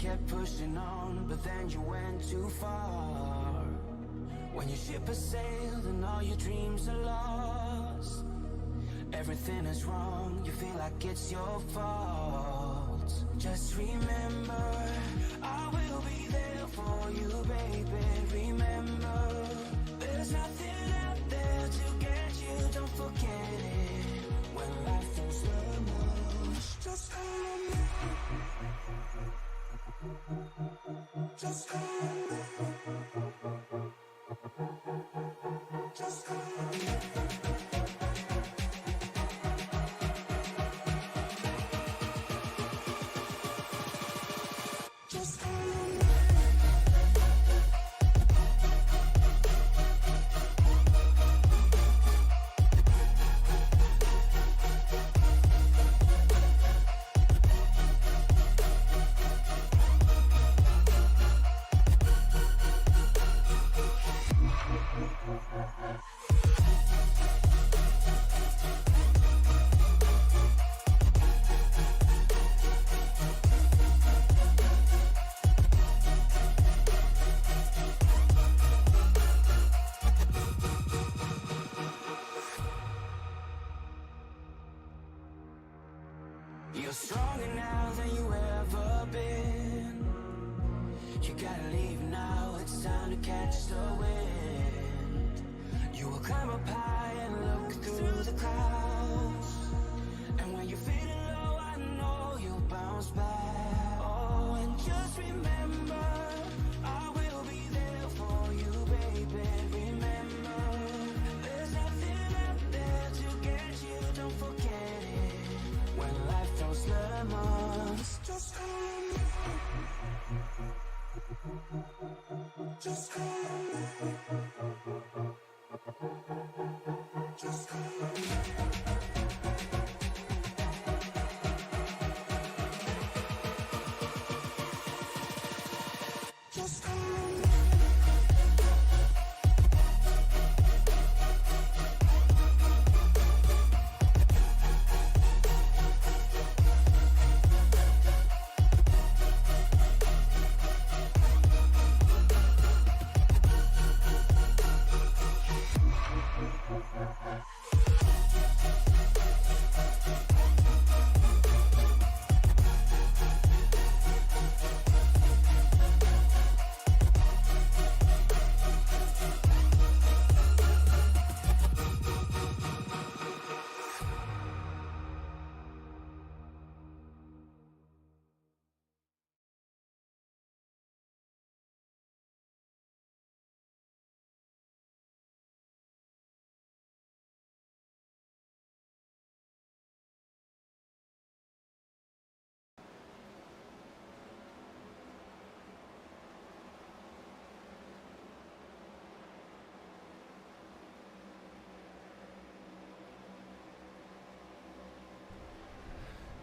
kept pushing on, but then you went too far. When your ship has sailed and all your dreams are lost, everything is wrong, you feel like it's your fault. Just remember, I will be there for you, baby. Remember, there's nothing out there to get you, don't forget it. When life throws lemons, just call on me. Just call on me. Just call on me. Just call on me. You're stronger now than you ever been. You gotta leave now, it's time to catch the wind. You will climb up high and look through the clouds, and when you're feeling low, I know you'll bounce back. Oh, and just remember, I will be there for you, baby. Remember, there's nothing out there to get you, don't forget it. When life throws lemons, just call on me. Just call on me. Just call on me. Just call on me.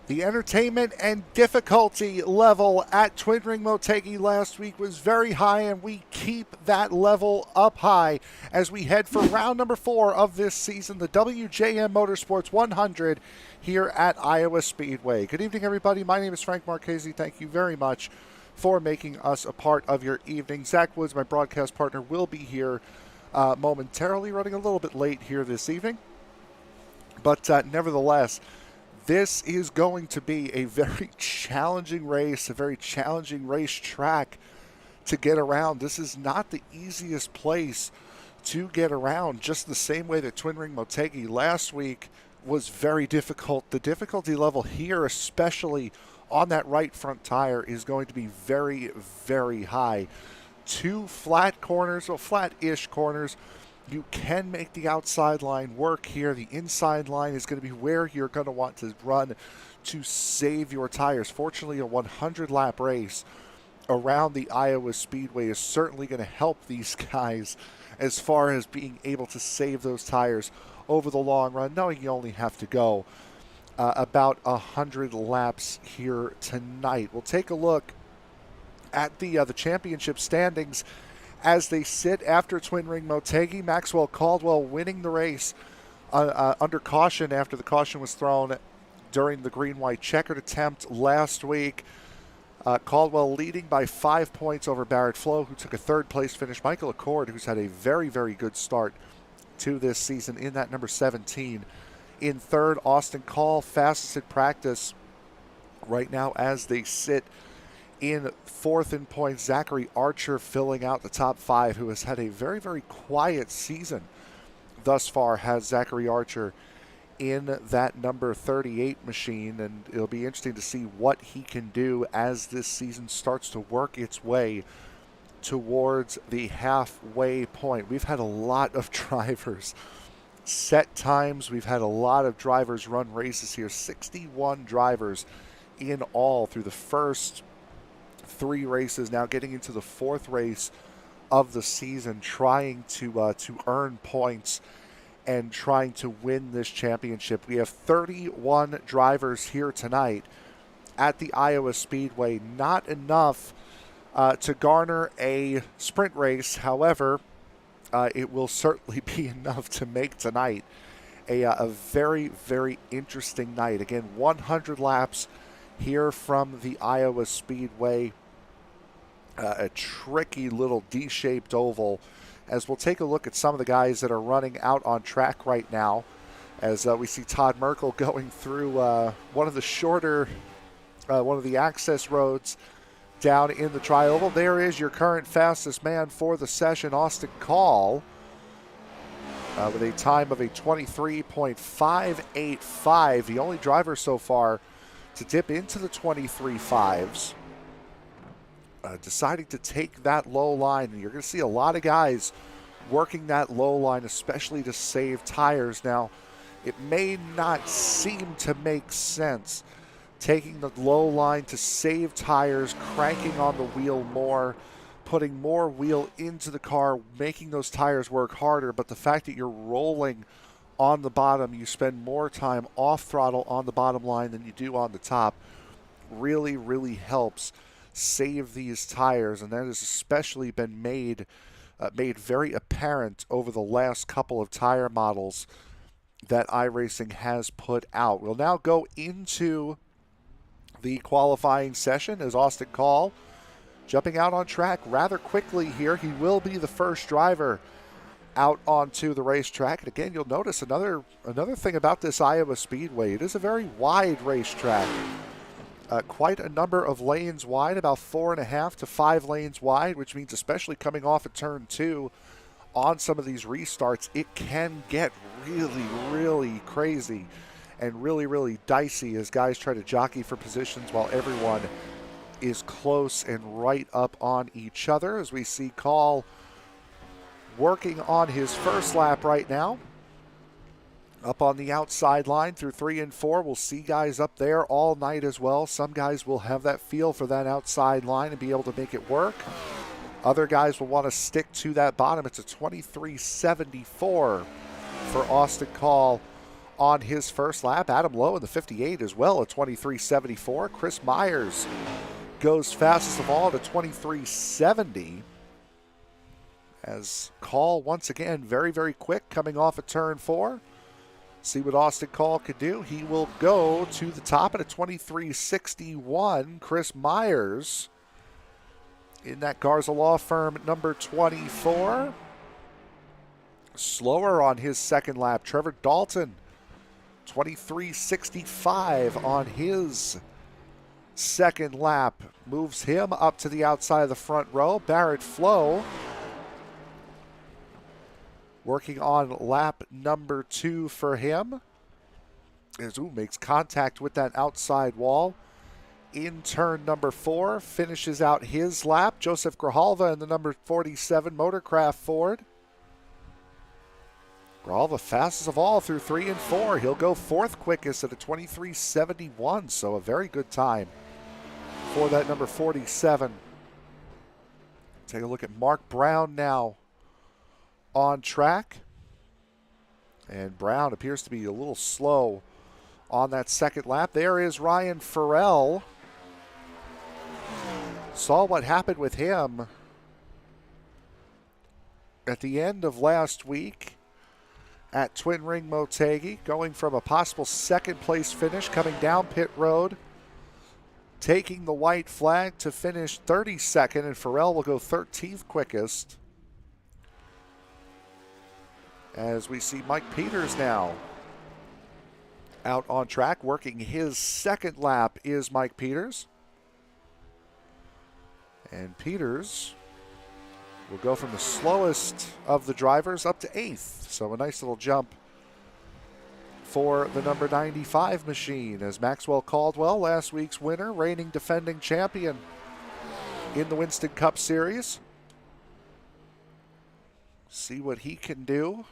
The entertainment and difficulty level at Twin Ring Motegi last week was very high, and we keep that level up high as we head for round number 4 of this season, the WJM Motorsports 100 here at Iowa Speedway. Good evening, everybody. My name is Frank Marchese. Thank you very much for making us a part of your evening. Zach Woods, my broadcast partner, will be here momentarily, running a little bit late here this evening. But nevertheless, this is going to be a very challenging race, a very challenging racetrack to get around. This is not the easiest place to get around, just the same way that Twin Ring Motegi last week was very difficult. The difficulty level here, especially on that right front tire, is going to be very, very high. 2 flat corners, well, flat-ish corners. You can make the outside line work here. The inside line is going to be where you're going to want to run to save your tires. Fortunately, a 100-lap race around the Iowa Speedway is certainly going to help these guys as far as being able to save those tires over the long run, knowing you only have to go about 100 laps here tonight. We'll take a look at the championship standings as they sit after Twin Ring Motegi. Maxwell Caldwell winning the race under caution after the caution was thrown during the green-white-checkered attempt last week. Caldwell leading by 5 points over Barrett Flowe, who took a third-place finish. Michael Accord, who's had a very, very good start to this season in that number 17. In third, Austin Call, fastest at practice right now as they sit. In fourth in points, Zachary Archer filling out the top 5, who has had a very, very quiet season thus far, has Zachary Archer in that number 38 machine, and it'll be interesting to see what he can do as this season starts to work its way towards the halfway point. We've had a lot of drivers set times. We've had a lot of drivers run races here. 61 drivers in all through the first 3 races, now getting into the 4th race of the season, trying to earn points and trying to win this championship. We have 31 drivers here tonight at the Iowa Speedway. Not enough to garner a sprint race. However, it will certainly be enough to make tonight a very, very interesting night. Again, 100 laps here from the Iowa Speedway. A tricky little D-shaped oval, as we'll take a look at some of the guys that are running out on track right now, as we see Todd Merkel going through one of the shorter, one of the access roads down in the tri-oval. There is your current fastest man for the session, Austin Call, with a time of a 23.585. The only driver so far to dip into the 23.5s. Deciding to take that low line, and you're going to see a lot of guys working that low line, especially to save tires. Now, it may not seem to make sense taking the low line to save tires, cranking on the wheel more, putting more wheel into the car, making those tires work harder, but the fact that you're rolling on the bottom, you spend more time off throttle on the bottom line than you do on the top, really, really helps save these tires, and that has especially been made very apparent over the last couple of tire models that iRacing has put out. We'll now go into the qualifying session as Austin Call jumping out on track rather quickly here. He will be the first driver out onto the racetrack. And again, you'll notice another thing about this Iowa Speedway. It is a very wide racetrack. Quite a number of lanes wide, about 4.5 to 5 lanes wide, which means especially coming off at turn 2 on some of these restarts, it can get really, really crazy and really, really dicey as guys try to jockey for positions while everyone is close and right up on each other. As we see Call working on his first lap right now. Up on the outside line through 3 and 4. We'll see guys up there all night as well. Some guys will have that feel for that outside line and be able to make it work. Other guys will want to stick to that bottom. It's a 23.74 for Austin Call on his first lap. Adam Lowe in the 58 as well, a 23.74. Chris Myers goes fastest of all at a 23.70. As Call once again very, very quick coming off of turn 4. See what Austin Call could do. He will go to the top at a 23.61. Chris Myers in that Garza Law Firm number 24. Slower on his second lap. Trevor Dalton, 23.65 on his second lap. Moves him up to the outside of the front row. Barrett Flowe working on lap number 2 for him. As makes contact with that outside wall in turn number 4. Finishes out his lap. Joseph Grijalva in the number 47 Motorcraft Ford. Grijalva fastest of all through 3 and 4. He'll go 4th quickest at a 23.71, so a very good time for that number 47. Take a look at Mark Brown now on track, and Brown appears to be a little slow on that second lap. There is Ryan Farrell. Saw what happened with him at the end of last week at Twin Ring Motegi, going from a possible second place finish coming down pit road taking the white flag to finish 32nd, and Farrell will go 13th quickest. As we see Mike Peters now out on track, working his second lap is Mike Peters. And Peters will go from the slowest of the drivers up to 8th. So a nice little jump for the number 95 machine, as Maxwell Caldwell, last week's winner, reigning defending champion in the Winston Cup Series. See what he can do.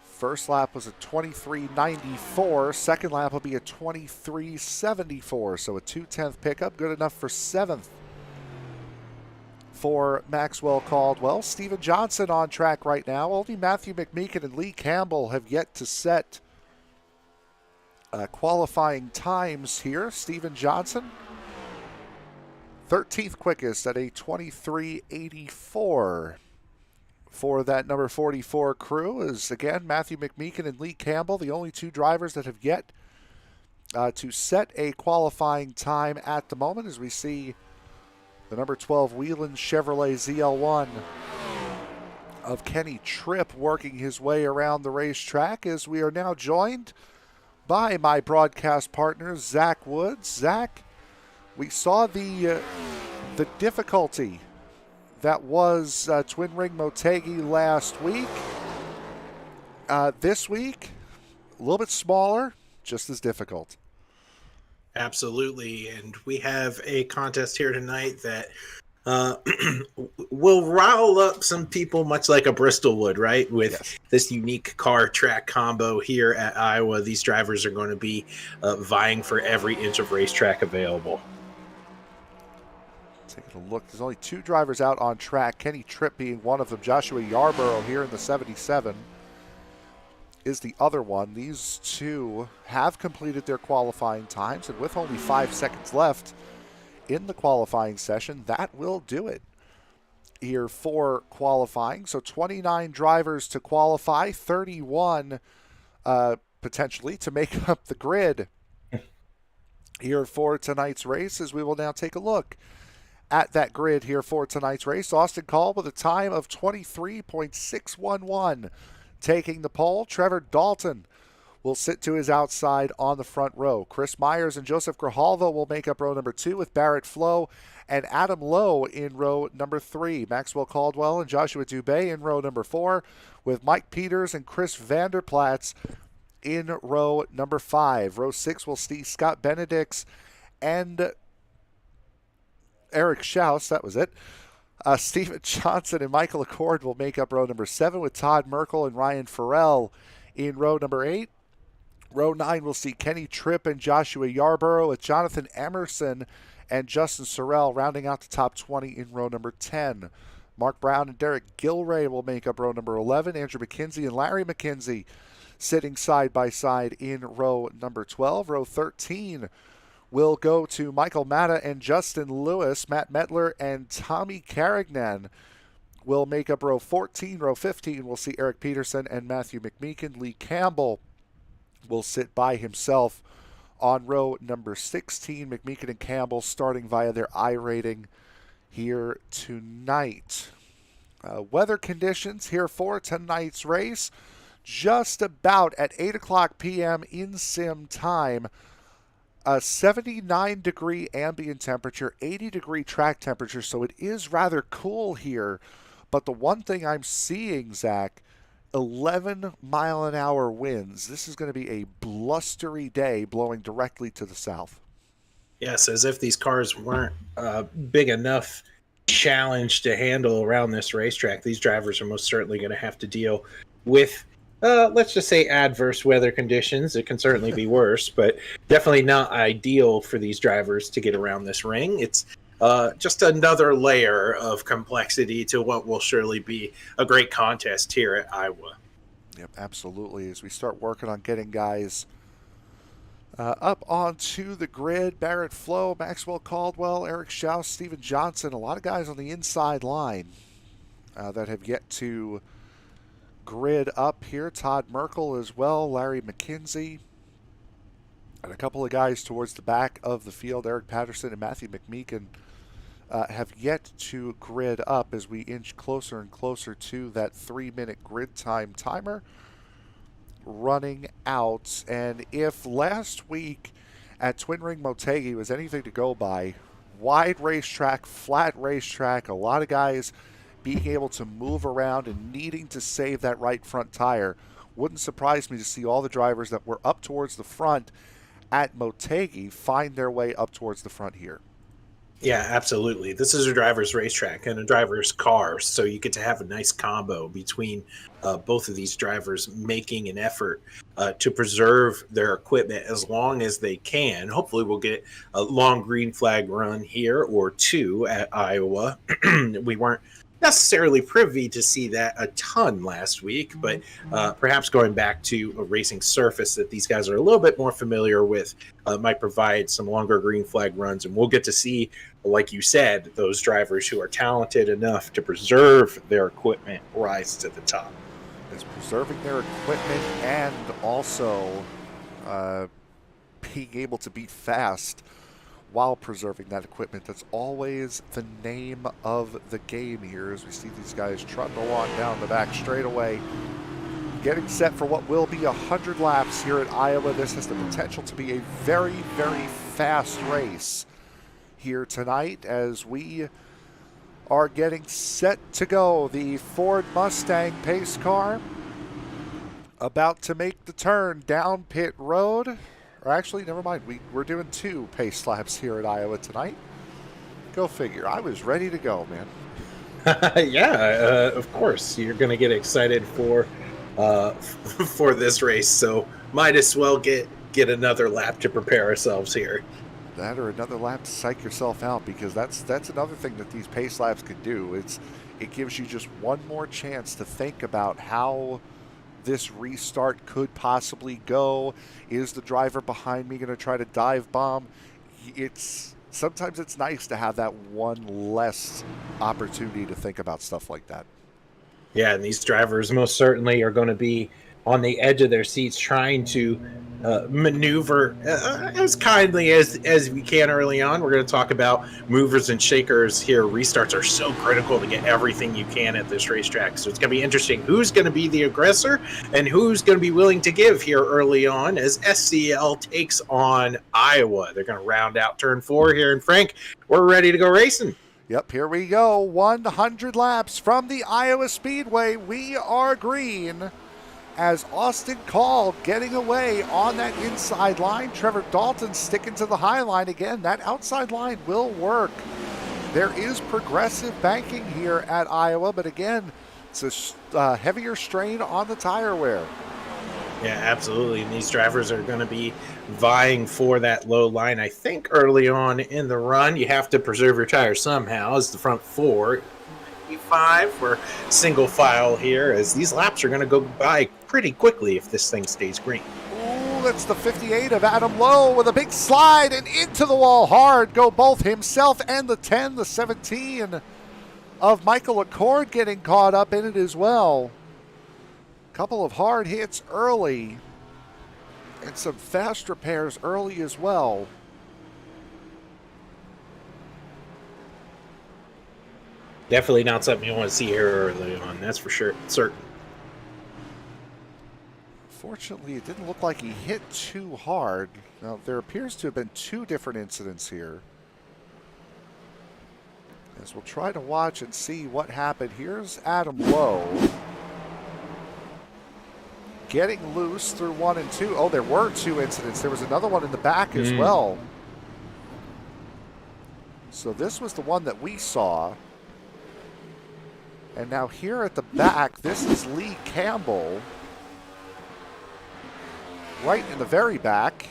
First lap was a 23.94. Second lap will be a 23.74. So a 2/10 pickup, good enough for 7th for Maxwell Caldwell. Steven Johnson on track right now. Only Matthew McMeekin and Lee Campbell have yet to set qualifying times here. Steven Johnson, 13th quickest at a 23.84. For that number 44 crew is, again, Matthew McMeekin and Lee Campbell, the only two drivers that have yet to set a qualifying time at the moment, as we see the number 12 Wheeland Chevrolet ZL1 of Kenny Tripp working his way around the racetrack, as we are now joined by my broadcast partner, Zach Woods. Zach, we saw the difficulty that was Twin Ring Motegi last week. This week, a little bit smaller, just as difficult. Absolutely, and we have a contest here tonight that will rile up some people, much like a Bristol would, right? With this unique car track combo here at Iowa, these drivers are going to be vying for every inch of racetrack available. Taking a look, there's only two drivers out on track, Kenny Tripp being one of them. Joshua Yarborough here in the 77 is the other one. These two have completed their qualifying times, and with only 5 seconds left in the qualifying session, that will do it here for qualifying. So 29 drivers to qualify, 31 potentially to make up the grid here for tonight's race, as we will now take a look at that grid here for tonight's race. Austin Call with a time of 23.611 taking the pole. Trevor Dalton will sit to his outside on the front row. Chris Myers and Joseph Grijalva will make up row number 2, with Barrett Flowe and Adam Lowe in row number 3. Maxwell Caldwell and Joshua Dubé in row number 4, with Mike Peters and Chris Vanderplatz in row number 5. Row 6 will see Scott Benedicts and Eric Schaus, that was it. Steven Johnson and Michael Accord will make up row number 7, with Todd Merkel and Ryan Farrell in row number 8. Row 9 will see Kenny Tripp and Joshua Yarborough, with Jonathan Emerson and Justin Sorrell rounding out the top 20 in row number 10. Mark Brown and Derek Gilray will make up row number 11. Andrew McKenzie and Larry McKenzie sitting side by side in row number 12. Row 13 will go to Michael Matta and Justin Lewis. Matt Metler and Tommy Carignan will make up row 14. Row 15 will see Eric Peterson and Matthew McMeekin. Lee Campbell will sit by himself on row number 16. McMeekin and Campbell starting via their iRating here tonight. Weather conditions here for tonight's race, just about at 8 o'clock p.m. in sim time. A 79-degree ambient temperature, 80-degree track temperature, so it is rather cool here. But the one thing I'm seeing, Zach, 11-mile-an-hour winds. This is going to be a blustery day blowing directly to the south. Yes, as if these cars weren't big enough challenge to handle around this racetrack. These drivers are most certainly going to have to deal with let's just say adverse weather conditions. It can certainly be worse, but definitely not ideal for these drivers to get around this ring. It's just another layer of complexity to what will surely be a great contest here at Iowa. Yep, absolutely. As we start working on getting guys up onto the grid, Barrett Flowe, Maxwell Caldwell, Eric Schaus, Steven Johnson, a lot of guys on the inside line that have yet to grid up here. Todd Merkel as well, Larry McKenzie, And a couple of guys towards the back of the field, Eric Patterson and Matthew McMeekin, have yet to grid up as we inch closer and closer to that 3-minute grid time timer running out. And if last week at Twin Ring Motegi was anything to go by, wide racetrack, flat racetrack, a lot of guys being able to move around and needing to save that right front tire, wouldn't surprise me to see all the drivers that were up towards the front at Motegi find their way up towards the front here. Yeah, absolutely. This is a driver's racetrack and a driver's car, so you get to have a nice combo between both of these drivers making an effort to preserve their equipment as long as they can. Hopefully we'll get a long green flag run here or two at Iowa. We weren't necessarily privy to see that a ton last week, but perhaps going back to a racing surface that these guys are a little bit more familiar with might provide some longer green flag runs, and we'll get to see, like you said, those drivers who are talented enough to preserve their equipment rise to the top. It's preserving their equipment and also being able to be fast while preserving that equipment. That's always the name of the game here as we see these guys trotting along down the back straightaway, getting set for what will be 100 laps here at Iowa. This has the potential to be a very, very fast race here tonight as we are getting set to go. The Ford Mustang pace car about to make the turn down pit road. Or actually, never mind. We're doing 2 pace laps here at Iowa tonight. Go figure. I was ready to go, man. Yeah, of course. You're going to get excited for this race, so might as well get another lap to prepare ourselves here. That or another lap to psych yourself out, because that's another thing that these pace laps could do. It gives you just one more chance to think about how this restart could possibly go. Is the driver behind me going to try to dive bomb? Sometimes it's nice to have that one less opportunity to think about stuff like that. Yeah, and these drivers most certainly are going to be on the edge of their seats trying to maneuver as kindly as we can early on. We're going to talk about movers and shakers here. Restarts are so critical to get everything you can at this racetrack. So it's going to be interesting who's going to be the aggressor and who's going to be willing to give here early on as SCL takes on Iowa. They're going to round out turn 4 here. And Frank, we're ready to go racing. Yep, here we go. 100 laps from the Iowa Speedway. We are green as Austin Call getting away on that inside line. Trevor Dalton sticking to the high line again. That outside line will work. There is progressive banking here at Iowa, but again, it's a heavier strain on the tire wear. Yeah, absolutely. And these drivers are going to be vying for that low line. I think early on in the run, you have to preserve your tires somehow as the front 4. 5 we're single file here as these laps are going to go by pretty quickly if this thing stays green. Ooh, that's the 58 of Adam Lowe with a big slide and into the wall hard. Go both himself and the 10, the 17 of Michael Accord getting caught up in it as well. Couple of hard hits early and some fast repairs early as well. Definitely not something you want to see here early on, that's for sure, certain. Fortunately, it didn't look like he hit too hard. Now, there appears to have been 2 different incidents here. As we'll try to watch and see what happened. Here's Adam Lowe getting loose through 1 and 2. Oh, there were 2 incidents. There was another one in the back as well. So this was the one that we saw. And now here at the back, this is Lee Campbell. Right in the very back.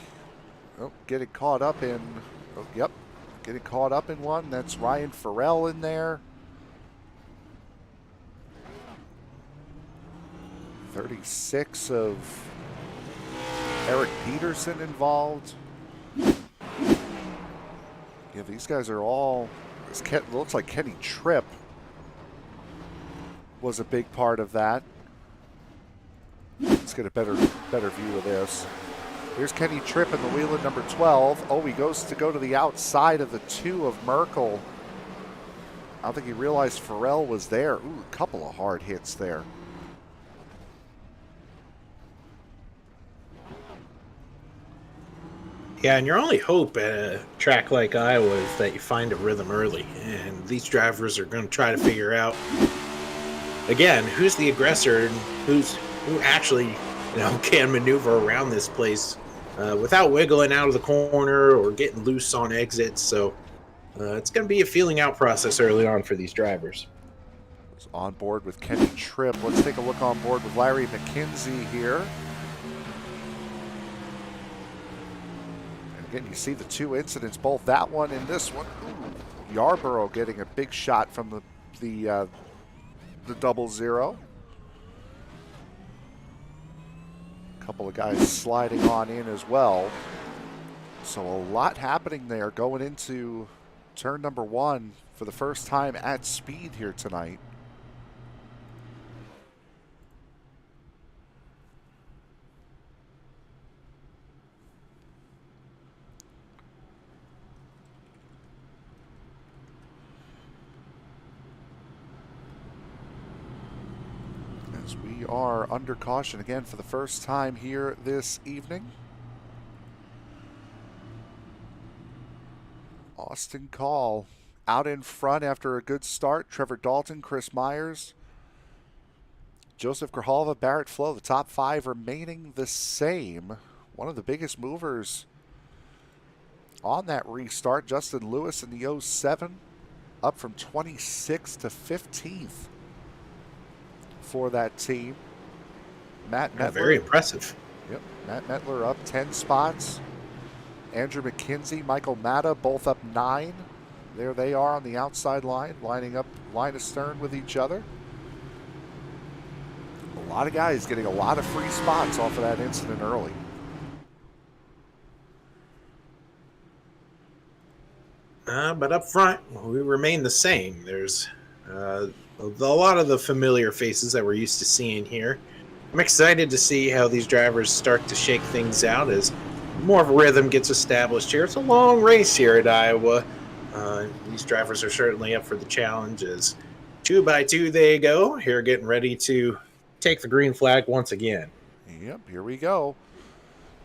Oh, getting caught up in, oh, yep, getting caught up in one. That's Ryan Farrell in there. 36 of Eric Peterson involved. Yeah, these guys are all, looks like Kenny Tripp was a big part of that. Let's get a better view of this. Here's Kenny Tripp in the wheel at number 12. Oh, he goes to go to the outside of the 2 of Merkel. I don't think he realized Farrell was there. Ooh, a couple of hard hits there. Yeah, and your only hope at a track like Iowa is that you find a rhythm early. And these drivers are going to try to figure out, again, who's the aggressor and who actually can maneuver around this place without wiggling out of the corner or getting loose on exits. So it's going to be a feeling out process early on for these drivers. On board with Kenny Tripp. Let's take a look on board with Larry McKenzie here. And again, you see the 2 incidents, both that one and this one. Ooh, Yarborough getting a big shot from the 00. A couple of guys sliding on in as well. So a lot happening there going into turn number 1 for the first time at speed here tonight. As we are under caution again for the first time here this evening. Austin Call out in front after a good start. Trevor Dalton, Chris Myers, Joseph Grijalva, Barrett Flowe. The top 5 remaining the same. One of the biggest movers on that restart, Justin Lewis in the 07, up from 26th to 15th for that team. Matt Mettler. Very impressive. Yep, Matt Mettler up 10 spots. Andrew McKenzie, Michael Matta, both up 9. There they are on the outside line, lining up line astern with each other. A lot of guys getting a lot of free spots off of that incident early. But up front, we remain the same. There's a lot of the familiar faces that we're used to seeing here. I'm excited to see how these drivers start to shake things out as more of a rhythm gets established here. It's a long race here at Iowa. These drivers are certainly up for the challenges. 2 by 2 they go. Here getting ready to take the green flag once again. Yep, here we go.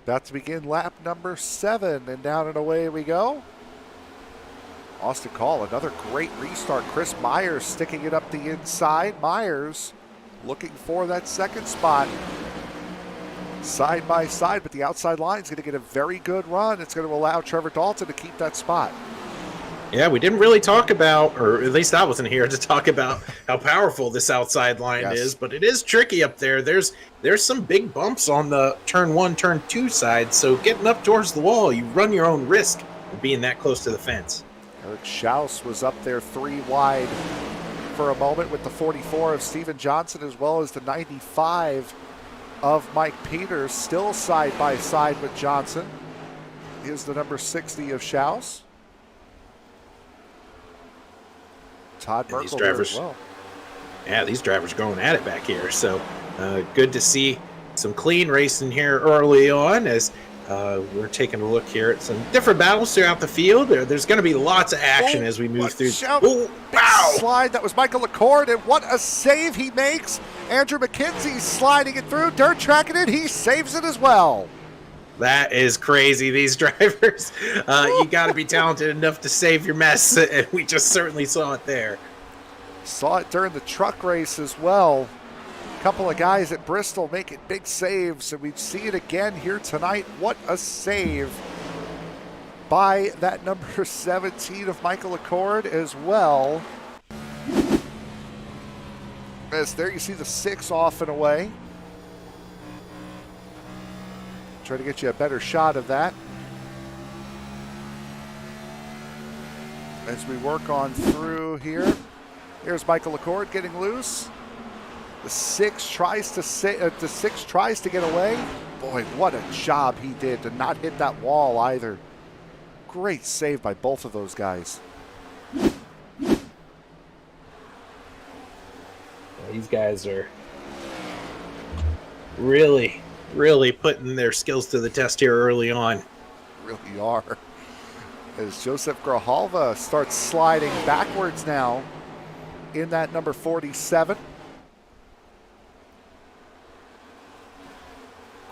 About to begin lap number 7, and down and away we go. Austin Call, another great restart. Chris Myers sticking it up the inside. Myers looking for that second spot. Side by side, but the outside line is going to get a very good run. It's going to allow Trevor Dalton to keep that spot. Yeah, we didn't really talk about, or at least I wasn't here to talk about how powerful this outside line is, but it is tricky up there. There's some big bumps on the turn 1, turn 2 side, so getting up towards the wall, you run your own risk of being that close to the fence. Eric Schaus was up there 3 wide for a moment with the 44 of Steven Johnson, as well as the 95 of Mike Peters, still side by side with Johnson. Here's the number 60 of Schaus. Todd Merkel as well. Yeah, these drivers are going at it back here. So good to see some clean racing here early on as we're taking a look here at some different battles throughout the field. There's going to be lots of action as we move through. Oh, wow. Slide. That was Michael LaCourte, and what a save he makes. Andrew McKenzie sliding it through, dirt tracking it. He saves it as well. That is crazy, these drivers. You got to be talented enough to save your mess, and we just certainly saw it there. Saw it during the truck race as well. A couple of guys at Bristol making big saves, and we see it again here tonight. What a save by that number 17 of Michael LaCourte as well. As there you see the 6 off and away. Try to get you a better shot of that. As we work on through here. Here's Michael LaCourte getting loose. The 6 tries to get away. Boy, what a job he did to not hit that wall either. Great save by both of those guys. These guys are really really putting their skills to the test here early on. Really are. As Joseph Grijalva starts sliding backwards now in that number 47.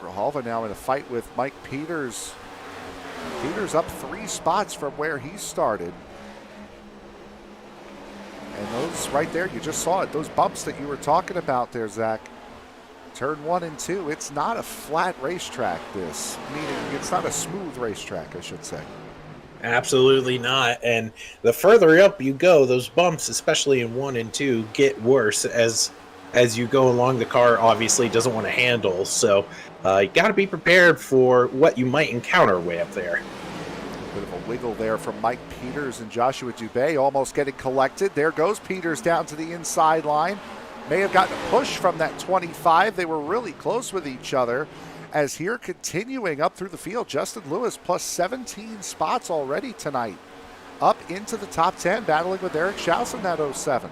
Grijalva now in a fight with Mike Peters. Peters up 3 spots from where he started. And those right there, you just saw it, those bumps that you were talking about there, Zach. Turn 1 and 2, it's not a flat racetrack, this. Meaning it's not a smooth racetrack, I should say. Absolutely not. And the further up you go, those bumps, especially in 1 and 2, get worse as you go along. The car obviously doesn't want to handle. So you got to be prepared for what you might encounter way up there. Bit of a wiggle there from Mike Peters and Joshua Dubé, almost getting collected. There goes Peters down to the inside line. May have gotten a push from that 25. They were really close with each other. As here continuing up through the field, Justin Lewis plus 17 spots already tonight. Up into the top 10, battling with Eric Schaus in that 07.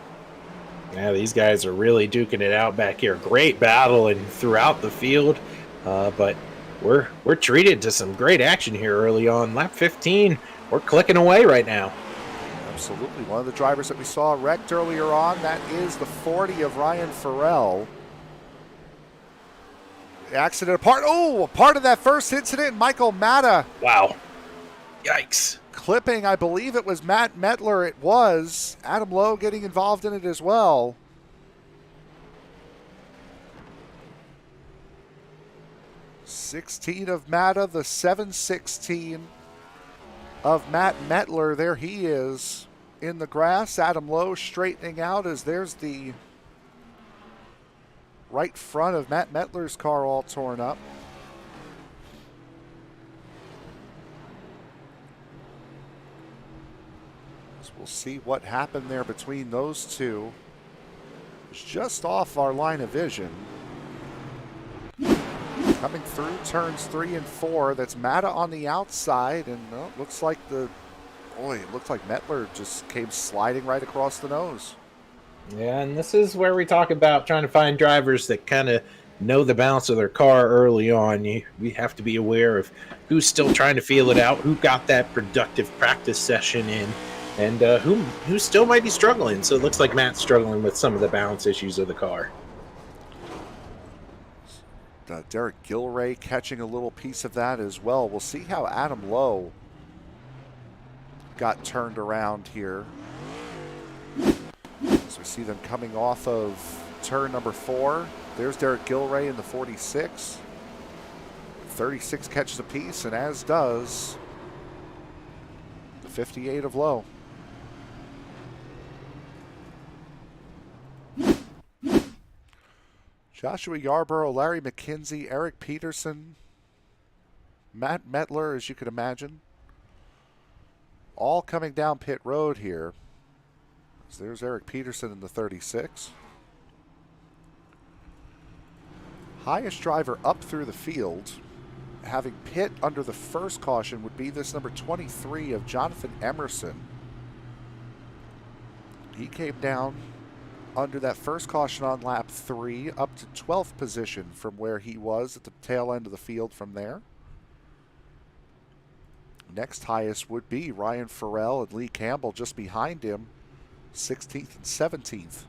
Yeah, these guys are really duking it out back here. Great battling throughout the field, but we're treated to some great action here early on. Lap 15, we're clicking away right now. Absolutely. One of the drivers that we saw wrecked earlier on, that is the 40 of Ryan Farrell. Accident apart. Oh, a part of that first incident, Michael Matta. Wow. Yikes. Clipping, I believe it was Matt Metler. It was. Adam Lowe getting involved in it as well. '16 of Matta, the 716 of Matt Metler. There he is in the grass. Adam Lowe straightening out as there's the right front of Matt Metler's car all torn up. So we'll see what happened there between those two. It's just off our line of vision. Coming through turns 3 and 4. That's Matta on the outside, and well, it looks like it looked like Metler just came sliding right across the nose. Yeah, and this is where we talk about trying to find drivers that kind of know the balance of their car early on. We have to be aware of who's still trying to feel it out, who got that productive practice session in, and who still might be struggling. So it looks like Matt's struggling with some of the balance issues of the car. Derek Gilray catching a little piece of that as well. We'll see how Adam Lowe got turned around here. So we see them coming off of turn number 4. There's Derek Gilray in the 46. 36 catches apiece, and as does the 58 of Lowe. Joshua Yarborough, Larry McKenzie, Eric Peterson, Matt Metler, as you can imagine, all coming down pit road here. So there's Eric Peterson in the 36. Highest driver up through the field, having pit under the first caution, would be this number 23 of Jonathan Emerson. He came down under that first caution on lap 3, up to 12th position from where he was at the tail end of the field from there. Next highest would be Ryan Farrell and Lee Campbell just behind him, 16th and 17th.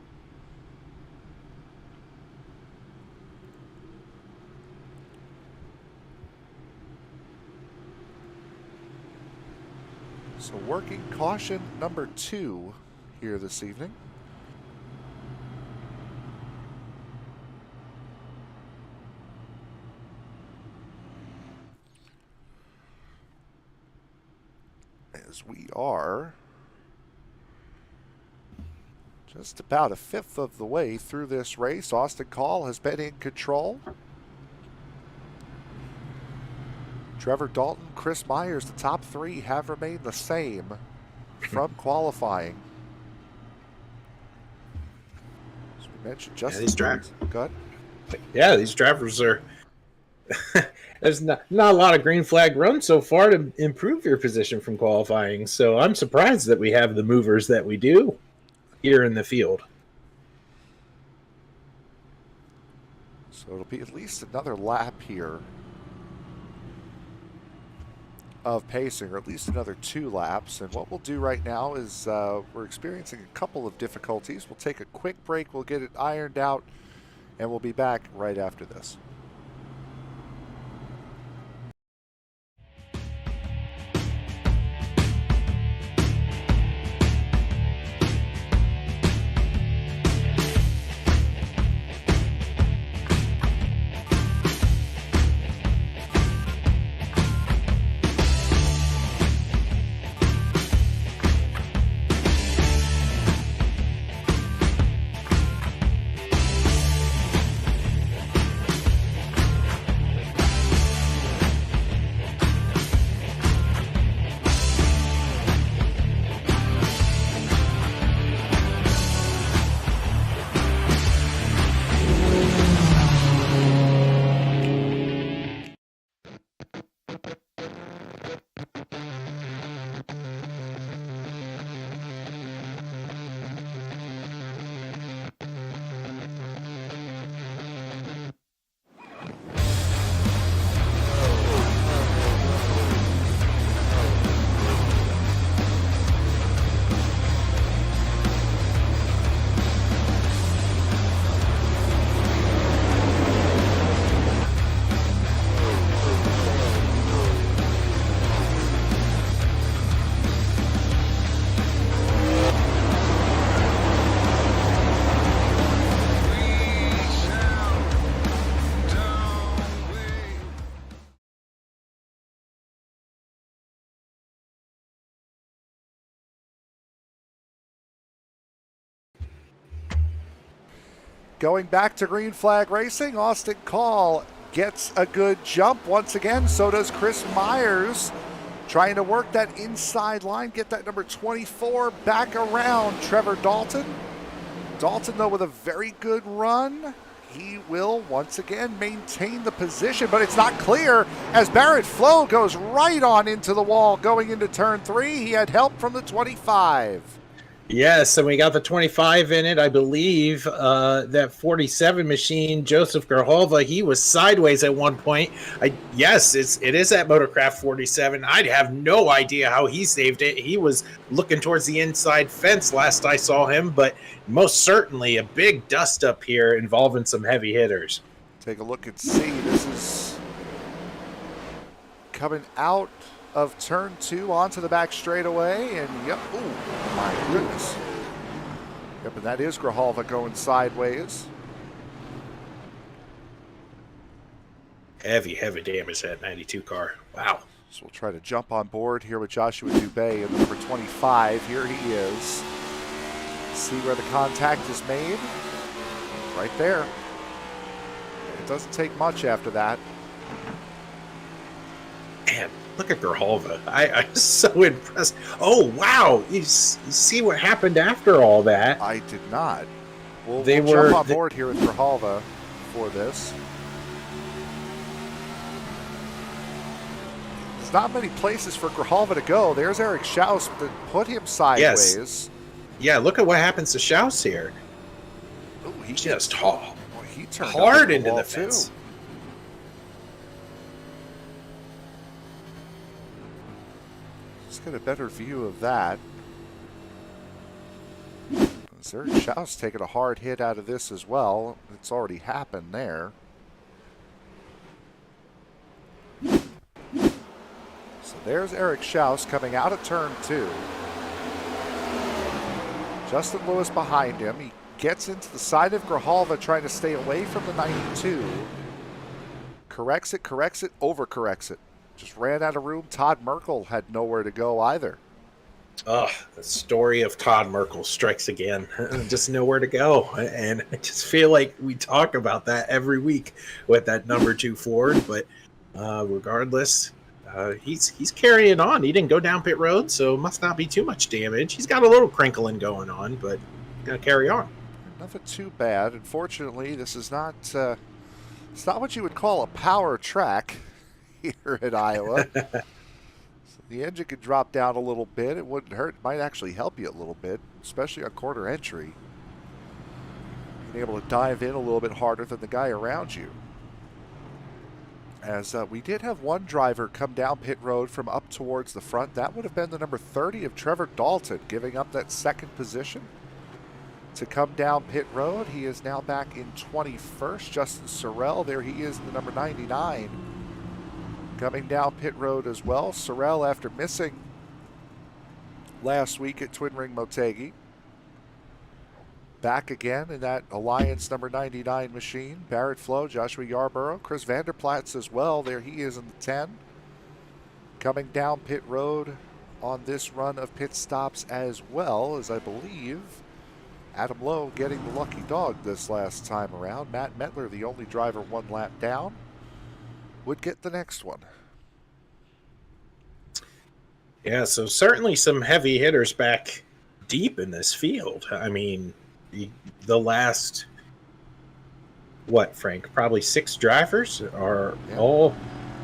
So working caution number 2 here this evening. As we are just about a fifth of the way through this race. Austin Call has been in control. Trevor Dalton, Chris Myers, the top 3 have remained the same from qualifying. As we mentioned, just these drivers. Good. Yeah, these drivers are. There's not a lot of green flag runs so far to improve your position from qualifying. So I'm surprised that we have the movers that we do here in the field. So it'll be at least another lap here of pacing, or at least another 2 laps. And what we'll do right now is we're experiencing a couple of difficulties. We'll take a quick break, we'll get it ironed out, and we'll be back right after this. Going back to green flag racing, Austin Call gets a good jump once again. So does Chris Myers, trying to work that inside line, get that number 24 back around Trevor Dalton. Dalton, though, with a very good run. He will once again maintain the position, but it's not clear as Barrett Flowe goes right on into the wall going into turn 3. He had help from the 25. Yes, and we got the 25 in it. I believe that 47 machine, Joseph Gerholva, he was sideways at one point. Yes, it is that Motorcraft 47. I'd have no idea how he saved it. He was looking towards the inside fence last I saw him, but most certainly a big dust up here involving some heavy hitters. Take a look and see. This is coming out of turn 2 onto the back straightaway, and yep, oh my goodness. Yep, and that is Grijalva going sideways. Heavy damage that 92 car. Wow. So we'll try to jump on board here with Joshua Dubé and the number 25. Here he is. See where the contact is made. Right there. It doesn't take much after that. Man, look at Gerholva. I'm so impressed. Oh, wow. You see what happened after all that? I did not. We'll jump on board here with Gerholva for this. There's not many places for Gerholva to go. There's Eric Schaus to put him sideways. Yes. Yeah, look at what happens to Schaus here. Ooh, he just he turned hard into the fence. Too. Let's get a better view of that. Eric Schaus taking a hard hit out of this as well. It's already happened there. So there's Eric Schaus coming out of turn 2. Justin Lewis behind him. He gets into the side of Grijalva, trying to stay away from the 92. Corrects it, overcorrects it. Just ran out of room. Todd Merkel had nowhere to go either. Oh, the story of Todd Merkel strikes again. Just nowhere to go. And I just feel like we talk about that every week with that number 2 Ford. But regardless, he's carrying on. He didn't go down pit road, so must not be too much damage. He's got a little crinkling going on, but gonna carry on. Nothing too bad. Unfortunately, this is not it's not what you would call a power track here at Iowa. So the engine could drop down a little bit. It wouldn't hurt. It might actually help you a little bit, especially on quarter entry. being able to dive in a little bit harder than the guy around you. As we did have one driver come down pit road from up towards the front. That would have been the number 30 of Trevor Dalton, giving up that second position to come down pit road. He is now back in 21st. Justin Sorrell, there he is in the number 99. Coming down pit road as well. Sorrell, after missing last week at Twin Ring Motegi, back again in that Alliance number 99 machine. Barrett Flowe, Joshua Yarborough, Chris Vanderplatz as well. There he is in the 10. Coming down pit road on this run of pit stops as well, as I believe Adam Lowe getting the lucky dog this last time around. Matt Metler, the only driver one lap down, would get the next one. Yeah, so certainly some heavy hitters back deep in this field. I mean, the last, what, Frank, probably 6 drivers are all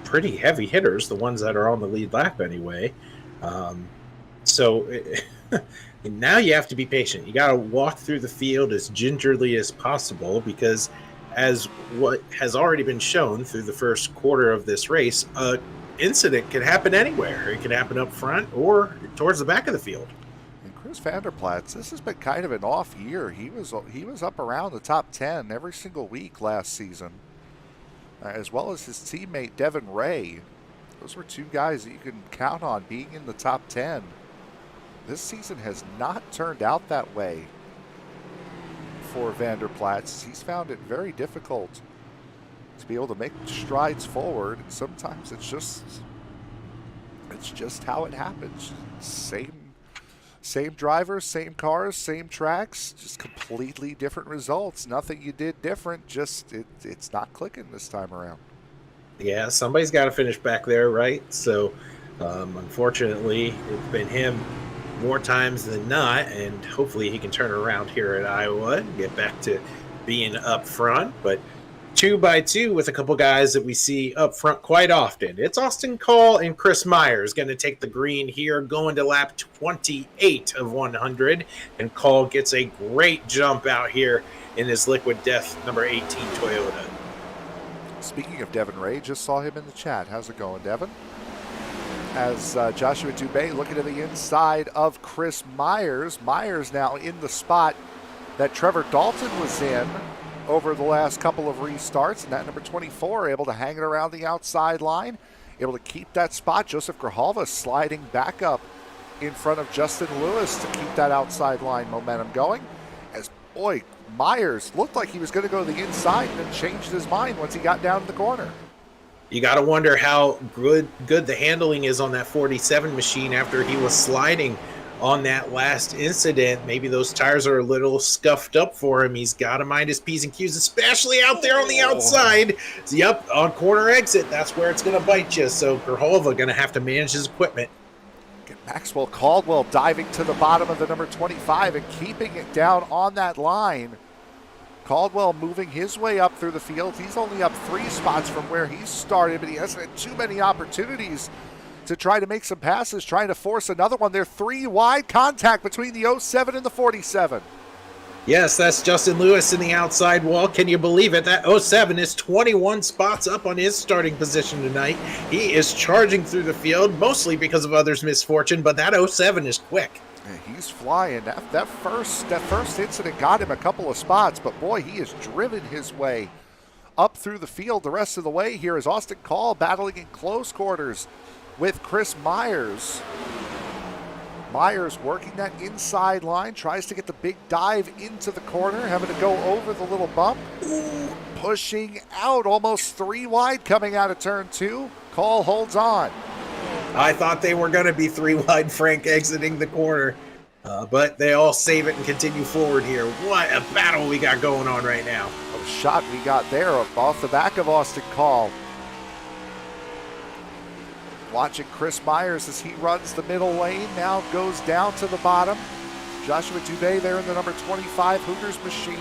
pretty heavy hitters, the ones that are on the lead lap anyway. So now you have to be patient. You got to walk through the field as gingerly as possible, because as what has already been shown through the first quarter of this race, an incident can happen anywhere. It can happen up front or towards the back of the field. Chris Vanderplatz, this has been kind of an off year. He was up around the top 10 every single week last season, as well as his teammate Devin Ray. Those were 2 guys that you can count on being in the top 10. This season has not turned out that way for Vanderplatz. He's found it very difficult to be able to make strides forward. Sometimes it's just how it happens. Same drivers, same cars, same tracks, just completely different results. Nothing you did different, just it's not clicking this time around. Yeah, somebody's got to finish back there, right? So, unfortunately, it's been him more times than not, and hopefully he can turn around here at Iowa and get back to being up front. But 2 by 2 with a couple guys that we see up front quite often. It's Austin Call and Chris Myers going to take the green here, going to lap 28 of 100. And Call gets a great jump out here in his Liquid Death number 18 Toyota. Speaking of Devin Ray, just saw him in the chat. How's it going, Devin? As Joshua Dubé looking to the inside of Chris Myers. Myers now in the spot that Trevor Dalton was in over the last couple of restarts, and that number 24 able to hang it around the outside line, able to keep that spot. Joseph Grijalva sliding back up in front of Justin Lewis to keep that outside line momentum going. As, boy, Myers looked like he was going to go to the inside and then changed his mind once he got down to the corner. You got to wonder how good the handling is on that 47 machine after he was sliding on that last incident. Maybe those tires are a little scuffed up for him. He's got to mind his P's and Q's, especially out there on the outside. Yep, on corner exit, that's where it's going to bite you. So Grijalva going to have to manage his equipment. Maxwell Caldwell diving to the bottom of the number 25 and keeping it down on that line. Caldwell moving his way up through the field. He's only up 3 spots from where he started, but he hasn't had too many opportunities to try to make some passes, trying to force another one. They're 3 wide, contact between the 07 and the 47. Yes, that's Justin Lewis in the outside wall. Can you believe it? That 07 is 21 spots up on his starting position tonight. He is charging through the field, mostly because of others' misfortune, but that 07 is quick. Yeah, he's flying. That first incident got him a couple of spots, but boy, he has driven his way up through the field the rest of the way. Here is Austin Call battling in close quarters with Chris Myers. Myers working that inside line, tries to get the big dive into the corner, having to go over the little bump. Pushing out, almost 3 wide coming out of turn 2. Call holds on. I thought they were going to be 3 wide, Frank, exiting the corner. But they all save it and continue forward here. What a battle we got going on right now. A shot we got there off the back of Austin Call. Watching Chris Myers as he runs the middle lane, now goes down to the bottom. Joshua Dubé there in the number 25 Hooters machine.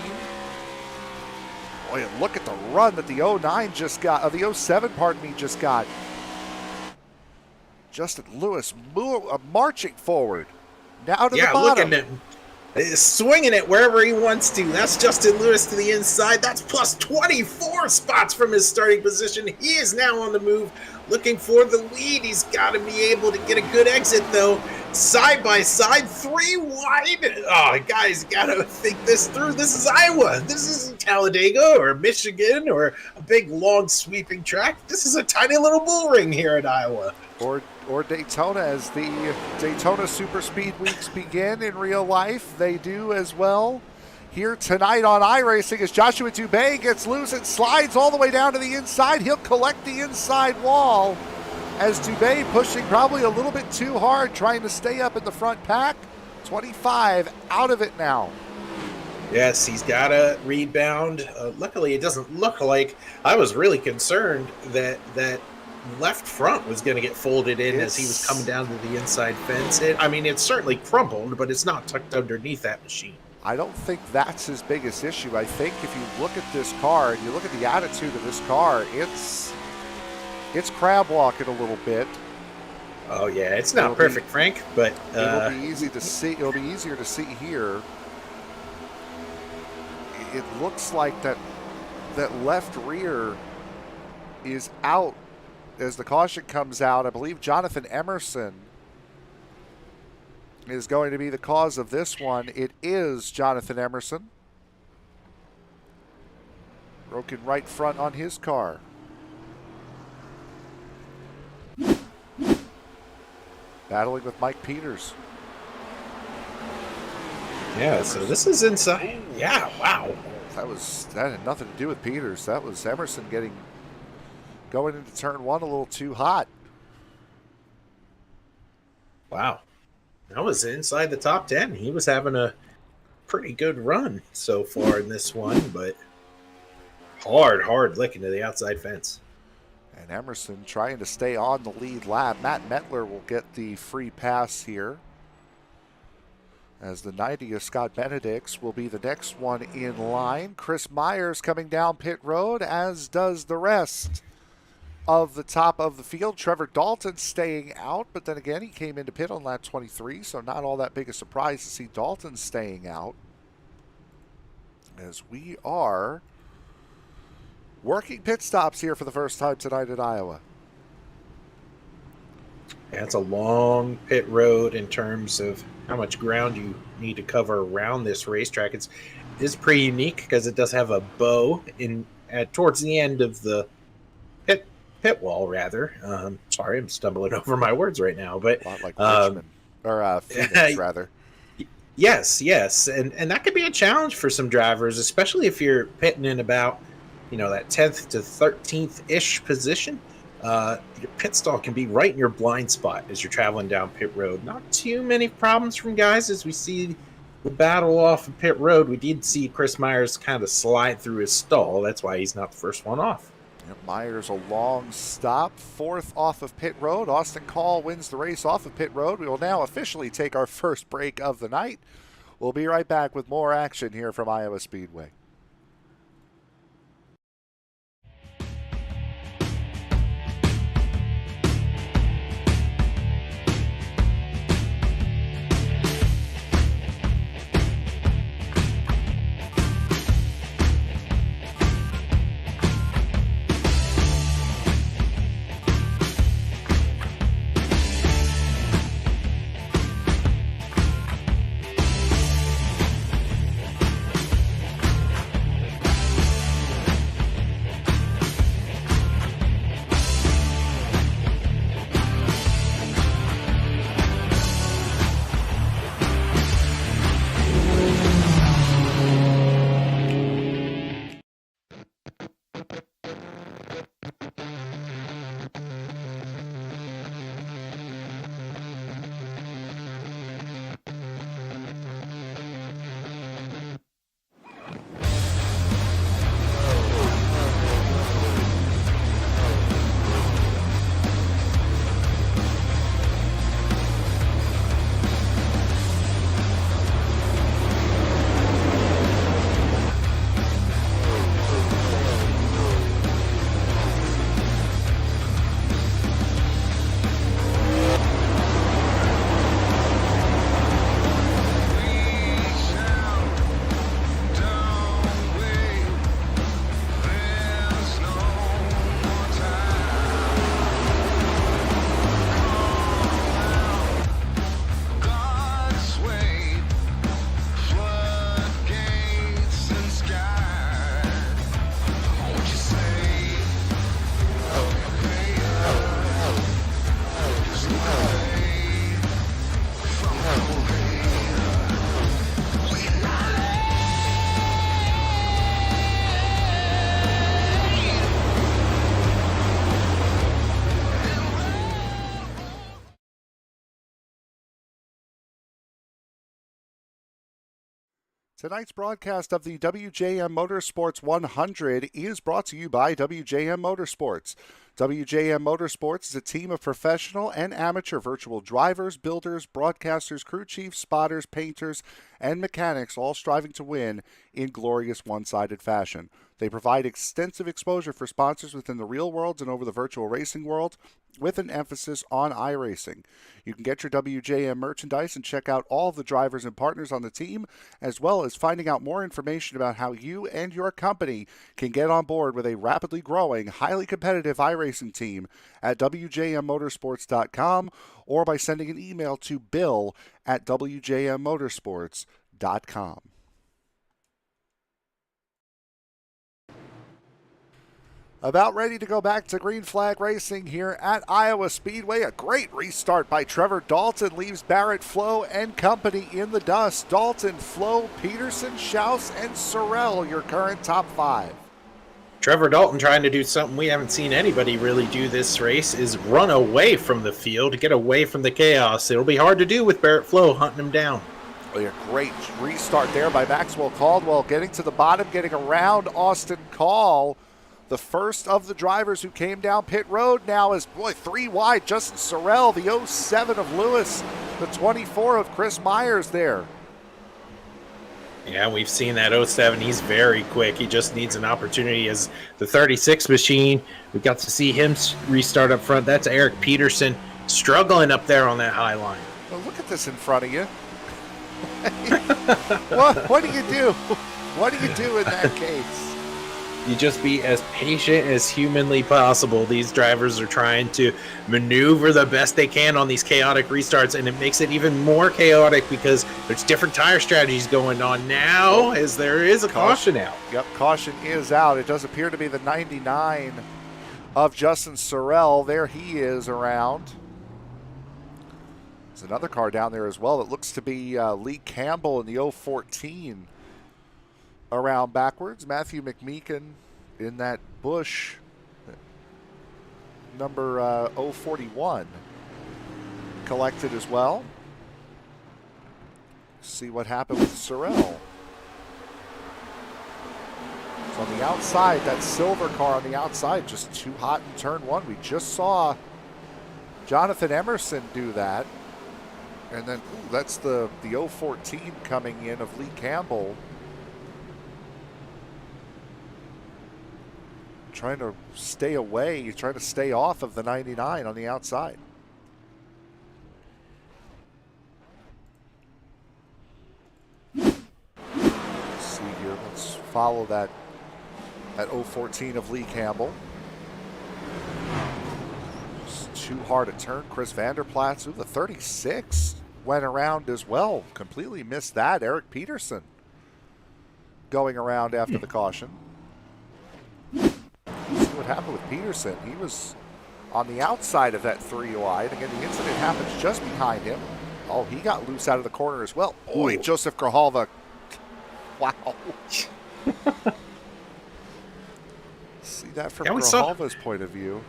Boy, and look at the run that the 09 just got, the 07, pardon me, just got. Justin Lewis marching forward. Now to the bottom. swinging it wherever he wants to. That's Justin Lewis to the inside. That's plus 24 spots from his starting position. He is now on the move, looking for the lead. He's got to be able to get a good exit, though. Side by side, 3 wide. Oh, guys, got to think this through. This is Iowa. This isn't Talladega or Michigan or a big, long, sweeping track. This is a tiny little bull ring here at Iowa. Or Daytona, as the Daytona Super Speed Weeks begin in real life. They do as well here tonight on iRacing as Joshua Dubé gets loose and slides all the way down to the inside. He'll collect the inside wall as Dubé pushing probably a little bit too hard, trying to stay up in the front pack. 25 out of it now. Yes, he's got a rebound. Luckily, it doesn't look like. I was really concerned that left front was going to get folded in as he was coming down to the inside fence. It's certainly crumpled, but it's not tucked underneath that machine. I don't think that's his biggest issue. I think if you look at this car and you look at the attitude of this car, it's crab walking a little bit. Oh yeah, it's not perfect, Frank, but it'll be easy to see. It'll be easier to see here. It looks like that left rear is out as the caution comes out. I believe Jonathan Emerson is going to be the cause of this one. It is Jonathan Emerson. Broken right front on his car. Battling with Mike Peters. Yeah, so this is inside. Yeah, wow. That had nothing to do with Peters. That was Emerson going into turn 1 a little too hot. Wow. That was inside the top 10. He was having a pretty good run so far in this one, but hard licking to the outside fence. And Emerson trying to stay on the lead lap. Matt Mettler will get the free pass here, as the 90 of Scott Benedict's will be the next one in line. Chris Myers coming down pit road, as does the rest of the top of the field. Trevor Dalton staying out, but then again, he came into pit on lap 23, so not all that big a surprise to see Dalton staying out, as we are working pit stops here for the first time tonight at Iowa. Yeah, it's a long pit road in terms of how much ground you need to cover around this racetrack. It is pretty unique because it does have a bow towards the end of the pit wall, rather. Sorry, I'm stumbling over my words right now, but a lot like Richmond, or Phoenix, rather. Yes, and that could be a challenge for some drivers, especially if you're pitting in about that 10th to 13th ish position. Your pit stall can be right in your blind spot as you're traveling down pit road. Not too many problems from guys as we see the battle off of pit road. We did see Chris Myers kind of slide through his stall. That's why he's not the first one off. Myers a long stop, 4th off of pit road. Austin Call wins the race off of pit road. We will now officially take our first break of the night. We'll be right back with more action here from Iowa Speedway. Tonight's broadcast of the WJM Motorsports 100 is brought to you by WJM Motorsports. WJM Motorsports is a team of professional and amateur virtual drivers, builders, broadcasters, crew chiefs, spotters, painters, and mechanics, all striving to win in glorious one-sided fashion. They provide extensive exposure for sponsors within the real world and over the virtual racing world, with an emphasis on iRacing. You can get your WJM merchandise and check out all of the drivers and partners on the team, as well as finding out more information about how you and your company can get on board with a rapidly growing, highly competitive iRacing team at WJMmotorsports.com or by sending an email to bill@WJMmotorsports.com. About ready to go back to green flag racing here at Iowa Speedway. A great restart by Trevor Dalton leaves Barrett Flowe and company in the dust. Dalton, Flowe, Peterson, Schaus, and Sorrell, your current top five. Trevor Dalton trying to do something we haven't seen anybody really do this race, is run away from the field, get away from the chaos. It'll be hard to do with Barrett Flowe hunting him down. A great restart there by Maxwell Caldwell, getting to the bottom, getting around Austin Call. The first of the drivers who came down pit road now is, three wide. Justin Sorrell, the 07 of Lewis, the 24 of Chris Myers there. Yeah, we've seen that 07. He's very quick. He just needs an opportunity as the 36 machine. We got to see him restart up front. That's Eric Peterson struggling up there on that high line. Well, look at this in front of you. What do you do? What do you do in that case? You just be as patient as humanly possible. These drivers are trying to maneuver the best they can on these chaotic restarts, and it makes it even more chaotic because there's different tire strategies going on now as there is a caution out. Yep, caution is out. It does appear to be the 99 of Justin Sorrell. There he is around. There's another car down there as well. It looks to be Lee Campbell in the 014. Around backwards, Matthew McMeekin in that Bush number 041 collected as well. See what happened with Sorrell. So on the outside, that silver car on the outside, just too hot in turn one. We just saw Jonathan Emerson do that. And then that's the 014 coming in of Lee Campbell. Trying to stay away, trying to stay off of the 99 on the outside. Let's see here, let's follow that 014 of Lee Campbell. Just too hard a turn. Chris Vanderplatz, the 36 went around as well. Completely missed that. Eric Peterson going around after the caution. See what happened with Peterson. He was on the outside of that three wide. Again, the incident happens just behind him. Oh, he got loose out of the corner as well. Boy, Joseph Grijalva. Wow. See that from Grijalva's point of view.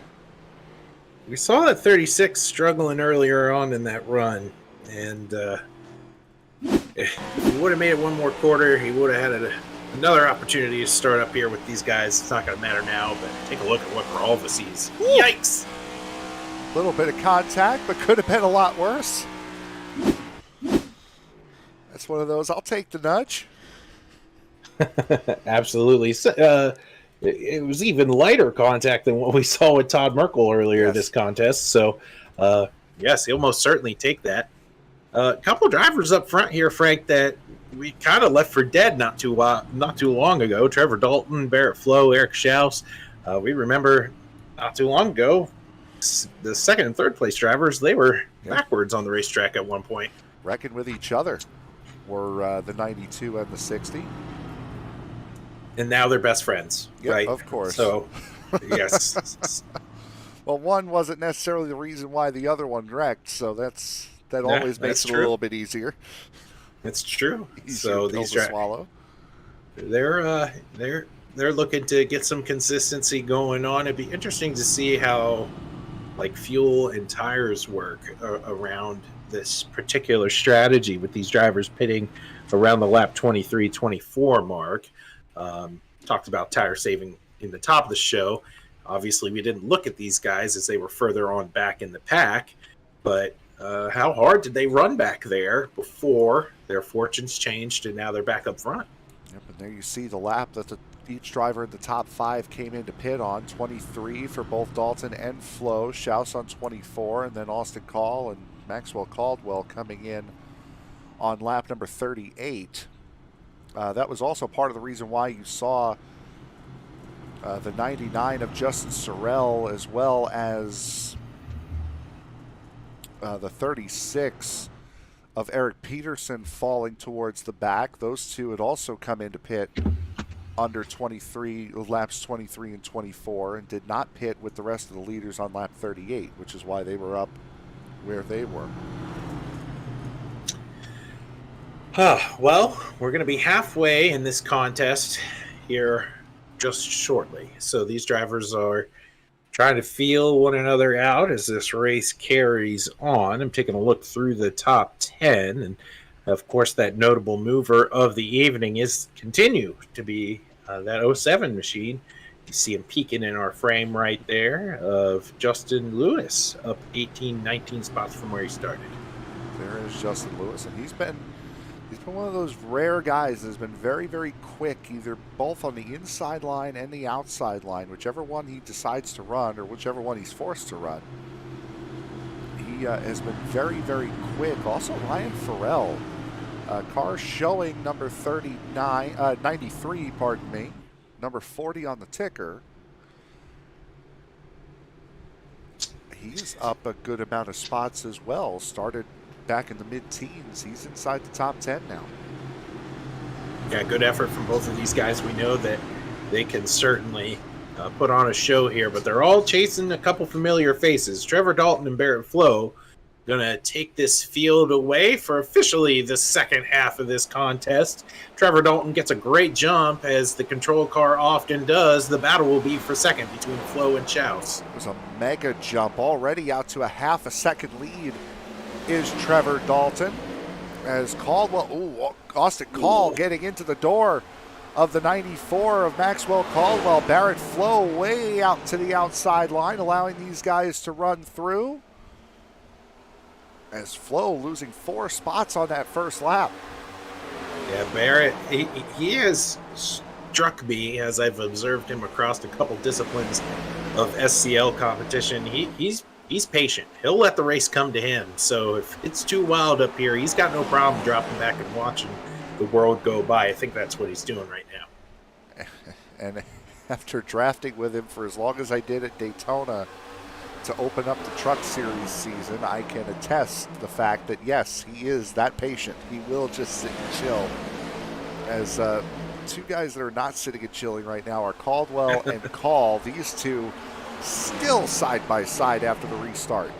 We saw that 36 struggling earlier on in that run. And if he would have made it one more quarter, he would have had another opportunity to start up here with these guys. It's not going to matter now, but take a look at what Grijalva sees. Yikes! A little bit of contact, but could have been a lot worse. That's one of those, I'll take the nudge. Absolutely. It was even lighter contact than what we saw with Todd Merkel earlier this contest. So, yes, he'll most certainly take that. A couple of drivers up front here, Frank, that we kind of left for dead not too long ago. Trevor Dalton, Barrett Flowe, Eric Schaus. We remember not too long ago, the second and third place drivers, they were backwards on the racetrack at one point. Reckoned with each other were the 92 and the 60. And now they're best friends, right? Of course. So, yes. Well, one wasn't necessarily the reason why the other one wrecked, so that always makes it a little bit easier. It's true. So these swallow. They're looking to get some consistency going on. It'd be interesting to see how fuel and tires work around this particular strategy with these drivers pitting around the lap 23-24 mark. Talked about tire saving in the top of the show. Obviously, we didn't look at these guys as they were further on back in the pack, but how hard did they run back there before their fortunes changed and now they're back up front? Yep, and there you see the lap that each driver in the top 5 came into pit on. 23 for both Dalton and Flowe, Schaus on 24, and then Austin Call and Maxwell Caldwell coming in on lap number 38. That was also part of the reason why you saw the 99 of Justin Sorrell, as well as the 36 of Eric Peterson falling towards the back. Those two had also come into pit under 23, laps 23 and 24, and did not pit with the rest of the leaders on lap 38, which is why they were up where they were. Well, we're going to be halfway in this contest here just shortly. So these drivers are trying to feel one another out as this race carries on. I'm taking a look through the top 10, and of course that notable mover of the evening is continue to be that 07 machine. You see him peeking in our frame right there of Justin Lewis, up 18-19 spots from where he started. There is Justin Lewis, and he's been one of those rare guys that has been very, very quick, either both on the inside line and the outside line, whichever one he decides to run or whichever one he's forced to run. He has been very, very quick. Also, Ryan Farrell, car showing number 93, pardon me, number 40 on the ticker. He's up a good amount of spots as well. Started back in the mid-teens. He's inside the top 10 now. Yeah, good effort from both of these guys. We know that they can certainly put on a show here, but they're all chasing a couple familiar faces. Trevor Dalton and Barrett Flowe going to take this field away for officially the second half of this contest. Trevor Dalton gets a great jump, as the control car often does. The battle will be for second between Flowe and Schaus. It was a mega jump, already out to a half a second lead is Trevor Dalton, as Caldwell, Austin Call getting into the door of the 94 of Maxwell Caldwell. Barrett Flowe way out to the outside line, allowing these guys to run through, as Flowe losing 4 spots on that first lap. Yeah, Barrett, he has struck me as I've observed him across a couple disciplines of SCL competition. He's patient. He'll let the race come to him. So if it's too wild up here, he's got no problem dropping back and watching the world go by. I think that's what he's doing right now. And after drafting with him for as long as I did at Daytona to open up the Truck Series season, I can attest the fact that, yes, he is that patient. He will just sit and chill. As two guys that are not sitting and chilling right now are Caldwell and Call. These two still side by side after the restart.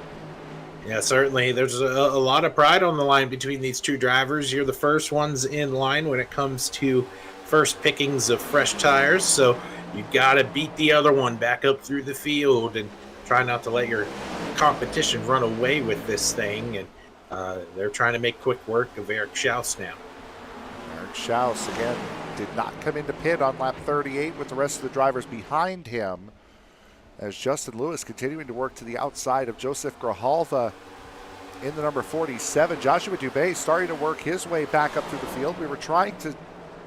Yeah, certainly. There's a lot of pride on the line between these two drivers. You're the first ones in line when it comes to first pickings of fresh tires, so you got to beat the other one back up through the field and try not to let your competition run away with this thing. And they're trying to make quick work of Eric Schaus now. Eric Schaus, again, did not come into pit on lap 38 with the rest of the drivers behind him, as Justin Lewis continuing to work to the outside of Joseph Grijalva in the number 47. Joshua Dubé starting to work his way back up through the field. We were trying to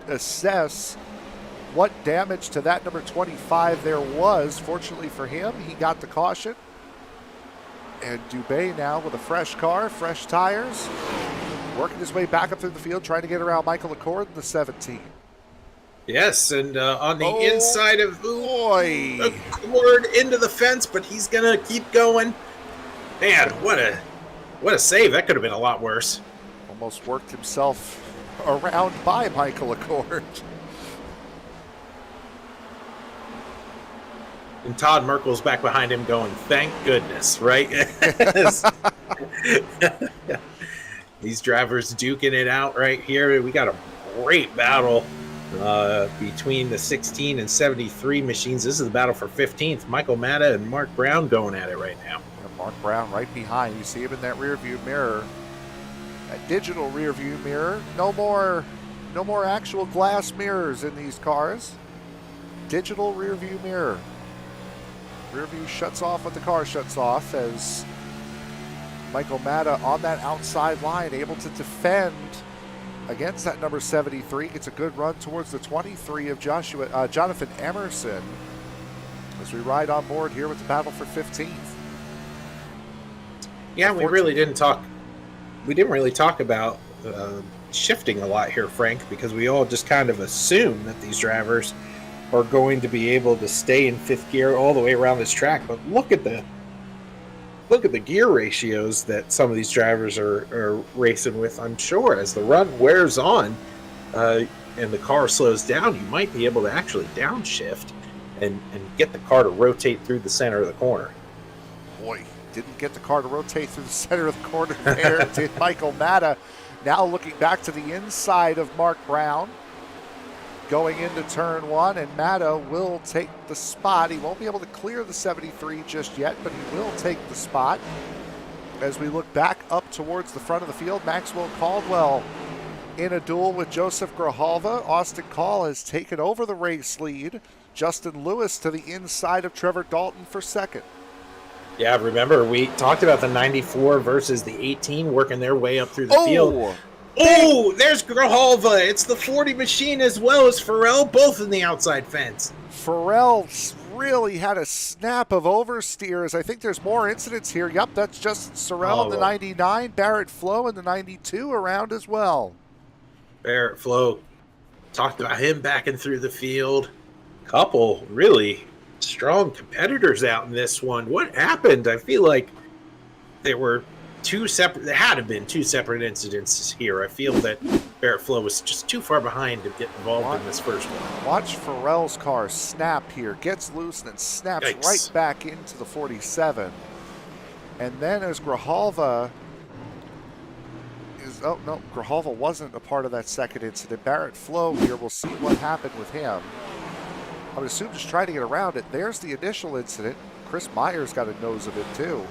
assess what damage to that number 25 there was. Fortunately for him, he got the caution. And Dubé now with a fresh car, fresh tires, working his way back up through the field, trying to get around Michael Accord in the 17. Yes, and on the inside of boy, Accord into the fence, but he's gonna keep going. Man, what a save! That could have been a lot worse. Almost worked himself around by Michael Accord. And Todd Merkel's back behind him going, thank goodness, right? These drivers duking it out right here. We got a great battle between the 16 and 73 machines. This is the battle for 15th. Michael Matta and Mark Brown going at it right now. And Mark Brown right behind. You see him in that rear view mirror A digital rear view mirror. No more actual glass mirrors in these cars. Digital rear view mirror. Rear view shuts off when the car shuts off, as Michael Matta on that outside line, able to defend against that number 73. Gets a good run towards the 23 of Jonathan Emerson, as we ride on board here with the battle for 15th. Yeah, we didn't really talk about shifting a lot here, Frank, because we all just kind of assume that these drivers are going to be able to stay in fifth gear all the way around this track. But look at the gear ratios that some of these drivers are racing with. I'm sure as the run wears on and the car slows down, you might be able to actually downshift and get the car to rotate through the center of the corner. Boy, didn't get the car to rotate through the center of the corner there, did Michael Matta. Now looking back to the inside of Mark Brown, going into turn one, and Matta will take the spot. He won't be able to clear the 73 just yet, but he will take the spot. As we look back up towards the front of the field, Maxwell Caldwell in a duel with Joseph Grijalva. Austin Call has taken over the race lead. Justin Lewis to the inside of Trevor Dalton for second. Yeah, remember we talked about the 94 versus the 18 working their way up through the field. Oh, there's Grijalva. It's the 40 machine as well as Farrell, both in the outside fence. Farrell really had a snap of oversteers. I think there's more incidents here. Yep, that's Justin Sorrell in the 99, Barrett Flowe in the 92 around as well. Barrett Flowe, talked about him backing through the field. Couple really strong competitors out in this one. What happened? I feel like there had to have been two separate incidents here. I feel that Barrett Flowe was just too far behind to get involved in this first one. Watch Farrell's car snap here, gets loose and then snaps right back into the 47. And then as Grijalva Grijalva wasn't a part of that second incident. Barrett Flowe here, we'll see what happened with him. I would assume just trying to get around it. There's the initial incident. Chris Myers got a nose of it too.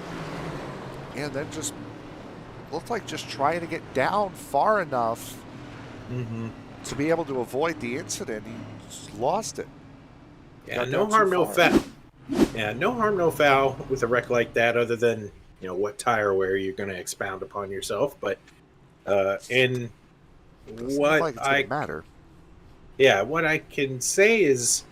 And then just looked like just trying to get down far enough to be able to avoid the incident. He just lost it. Yeah, no harm, no foul. Yeah, no harm, no foul with a wreck like that, other than, what tire wear you're going to expound upon yourself. But in what like it's gonna matter. Yeah, what I can say is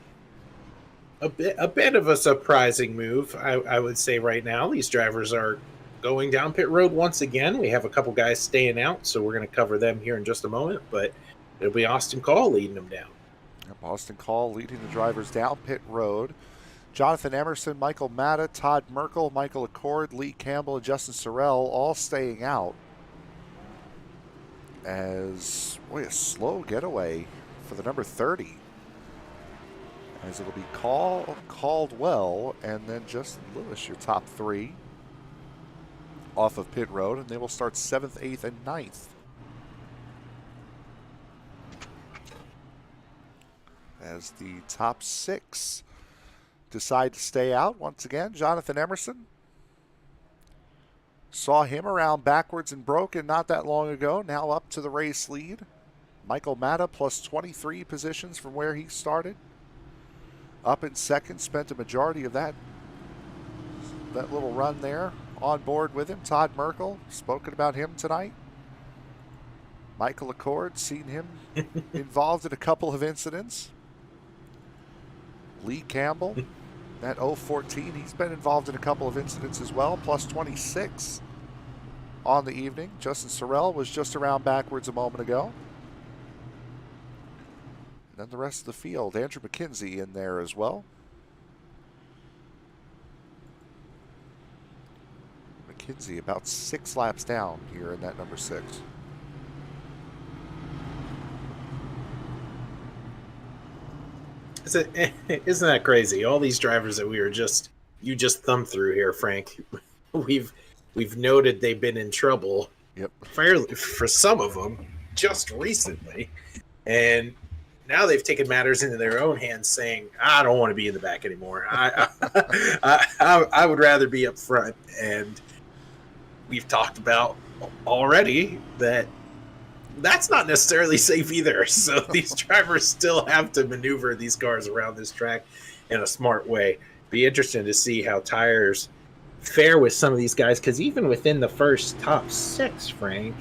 a bit of a surprising move, I would say right now. These drivers are going down pit road once again. We have a couple guys staying out, so we're going to cover them here in just a moment, but it'll be Austin Call leading them down. Yep, Austin Call leading the drivers down pit road. Jonathan Emerson, Michael Matta, Todd Merkel, Michael Accord, Lee Campbell, and Justin Sorrell all staying out. As, a slow getaway for the number 30. As it'll be Caldwell and then Justin Lewis, your top three off of pit road, and they will start 7th, 8th, and 9th. As the top six decide to stay out once again, Jonathan Emerson. Saw him around backwards and broken not that long ago, now up to the race lead. Michael Matta plus 23 positions from where he started. Up in second, spent a majority of that little run there on board with him. Todd Merkel, spoken about him tonight. Michael Accord, seen him involved in a couple of incidents. Lee Campbell, that 014, he's been involved in a couple of incidents as well, plus 26 on the evening. Justin Sorrell was just around backwards a moment ago. And then the rest of the field, Andrew McKenzie in there as well. McKenzie about 6 laps down here in that number 6. Isn't that crazy? All these drivers that you just thumbed through here, Frank. We've noted they've been in trouble. Yep. Fairly for some of them just recently, and now they've taken matters into their own hands, saying, "I don't want to be in the back anymore. I would rather be up front." And we've talked about already that that's not necessarily safe either. So these drivers still have to maneuver these cars around this track in a smart way. Be interesting to see how tires fare with some of these guys, because even within the first top 6, Frank,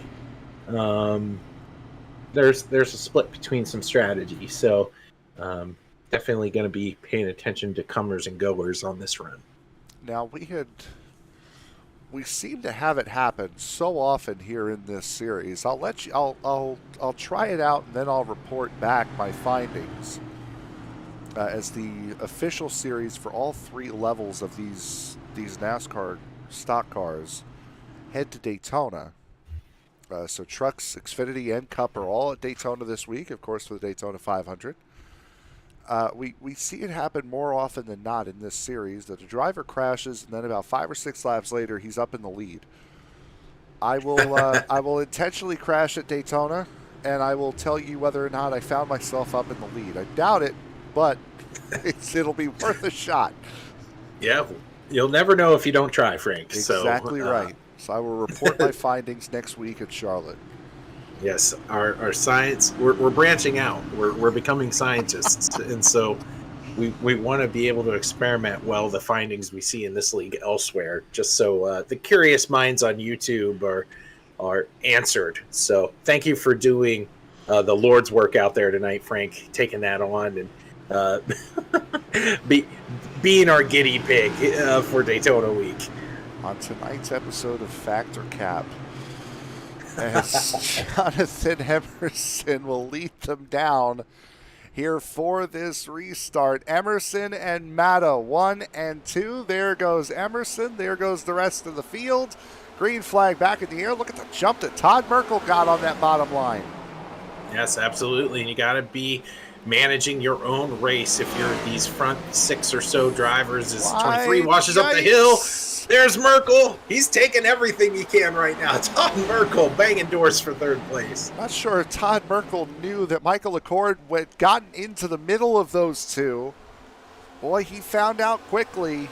there's a split between some strategy. So definitely going to be paying attention to comers and goers on this run. Now, we seem to have it happen so often here in this series. I'll try it out, and then I'll report back my findings as the official series for all 3 levels of these NASCAR stock cars head to Daytona. So trucks, Xfinity, and Cup are all at Daytona this week, of course, for the Daytona 500. We see it happen more often than not in this series that a driver crashes, and then about 5 or 6 laps later, he's up in the lead. I will intentionally crash at Daytona, and I will tell you whether or not I found myself up in the lead. I doubt it, but it'll be worth a shot. Yeah, you'll never know if you don't try, Frank. Exactly right. So I will report my findings next week at Charlotte. Yes, our science, we're branching out. We're becoming scientists. And so we want to be able to experiment well the findings we see in this league elsewhere, just so the curious minds on YouTube are answered. So thank you for doing the Lord's work out there tonight, Frank, taking that on and being our guinea pig for Daytona week. On tonight's episode of Factor Cap, as Jonathan Emerson will lead them down here for this restart. Emerson and Matta, 1 and 2. There goes Emerson. There goes the rest of the field. Green flag back in the air. Look at the jump that Todd Merkel got on that bottom line. Yes, absolutely. And you got to be managing your own race if you're these front 6 or so drivers. As 23 washes up the hill. There's Merkel. He's taking everything he can right now. Todd Merkel banging doors for 3rd place. Not sure if Todd Merkel knew that Michael Accord had gotten into the middle of those 2. Boy, he found out quickly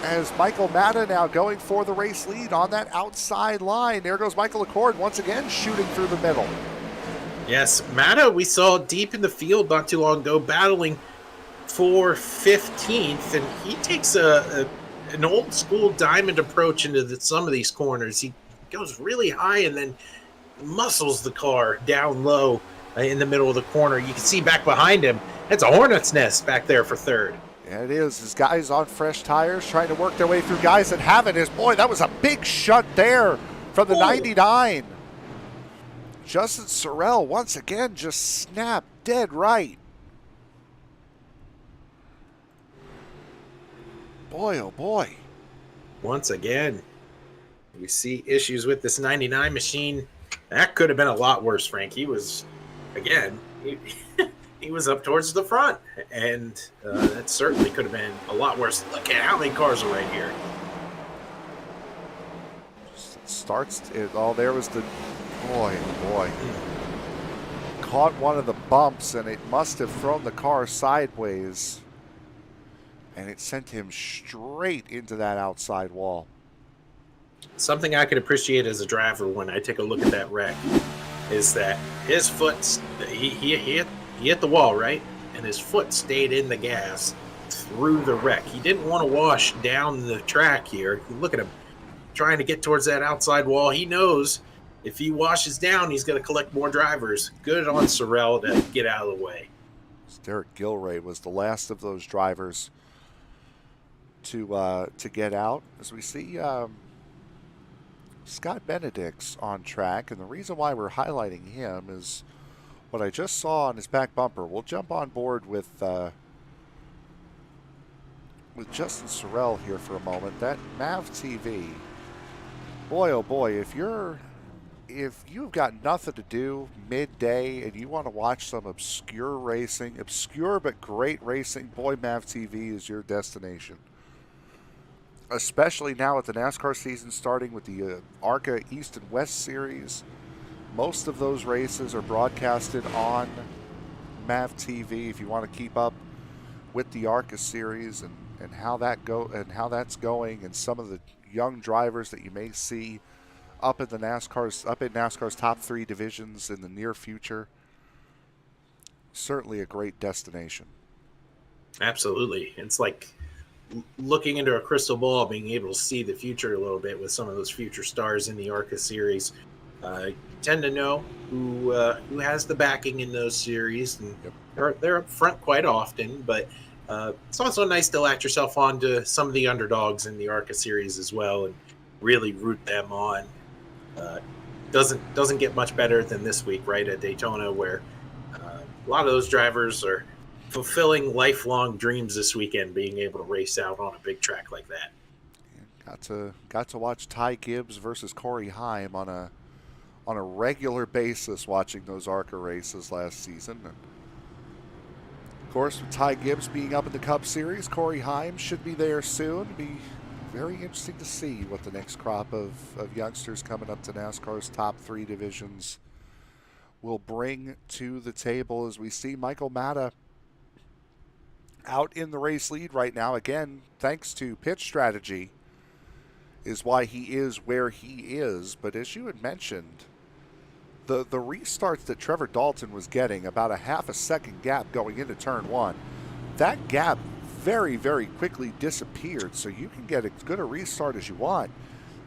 as Michael Matta now going for the race lead on that outside line. There goes Michael Accord once again shooting through the middle. Yes, Matta we saw deep in the field not too long ago battling for 15th, and he takes an old school diamond approach into some of these corners. He goes really high and then muscles the car down low in the middle of the corner. You can see back behind him, that's a hornet's nest back there for 3rd. Yeah, it is. His guys on fresh tires trying to work their way through guys that haven't. Boy, that was a big shunt there from the 99. Justin Sorrell once again just snapped dead right. Boy, oh boy. Once again, we see issues with this 99 machine. That could have been a lot worse, Frank. He was, again, he was up towards the front, and that certainly could have been a lot worse. Look at how many cars are right here. There was the, boy, oh boy. Caught one of the bumps, and it must have thrown the car sideways. And it sent him straight into that outside wall. Something I could appreciate as a driver when I take a look at that wreck is that his foot, he hit the wall, right? And his foot stayed in the gas through the wreck. He didn't want to wash down the track here. Look at him trying to get towards that outside wall. He knows if he washes down, he's going to collect more drivers. Good on Sorrell to get out of the way. Derek Gilray was the last of those drivers to get out. As we see Scott Benedict's on track, and the reason why we're highlighting him is what I just saw on his back bumper. We'll jump on board with Justin Sorrell here for a moment. That MAV TV, boy oh boy, if you've got nothing to do midday and you want to watch some obscure racing, obscure but great racing, boy, MAV TV is your destination. Especially now with the NASCAR season starting with the ARCA East and West Series. Most of those races are broadcasted on MAV TV if you want to keep up with the ARCA series and how that's going, and some of the young drivers that you may see up in NASCAR's top 3 divisions in the near future. Certainly a great destination. Absolutely. It's like looking into a crystal ball, being able to see the future a little bit with some of those future stars in the ARCA series. You tend to know who has the backing in those series, and they're up front quite often. But it's also nice to latch yourself on to some of the underdogs in the ARCA series as well, and really root them on. Doesn't get much better than this week, right, at Daytona, where a lot of those drivers are fulfilling lifelong dreams this weekend, being able to race out on a big track like that. Got to watch Ty Gibbs versus Corey Haim on a regular basis, watching those ARCA races last season. And of course, with Ty Gibbs being up in the Cup Series, Corey Haim should be there soon. It'll be very interesting to see what the next crop of youngsters coming up to NASCAR's top 3 divisions will bring to the table, as we see Michael Matta out in the race lead right now. Again, thanks to pitch strategy is why he is where he is. But as you had mentioned, the restarts that Trevor Dalton was getting, about a half a second gap going into turn 1, that gap very, very quickly disappeared. So you can get as good a restart as you want.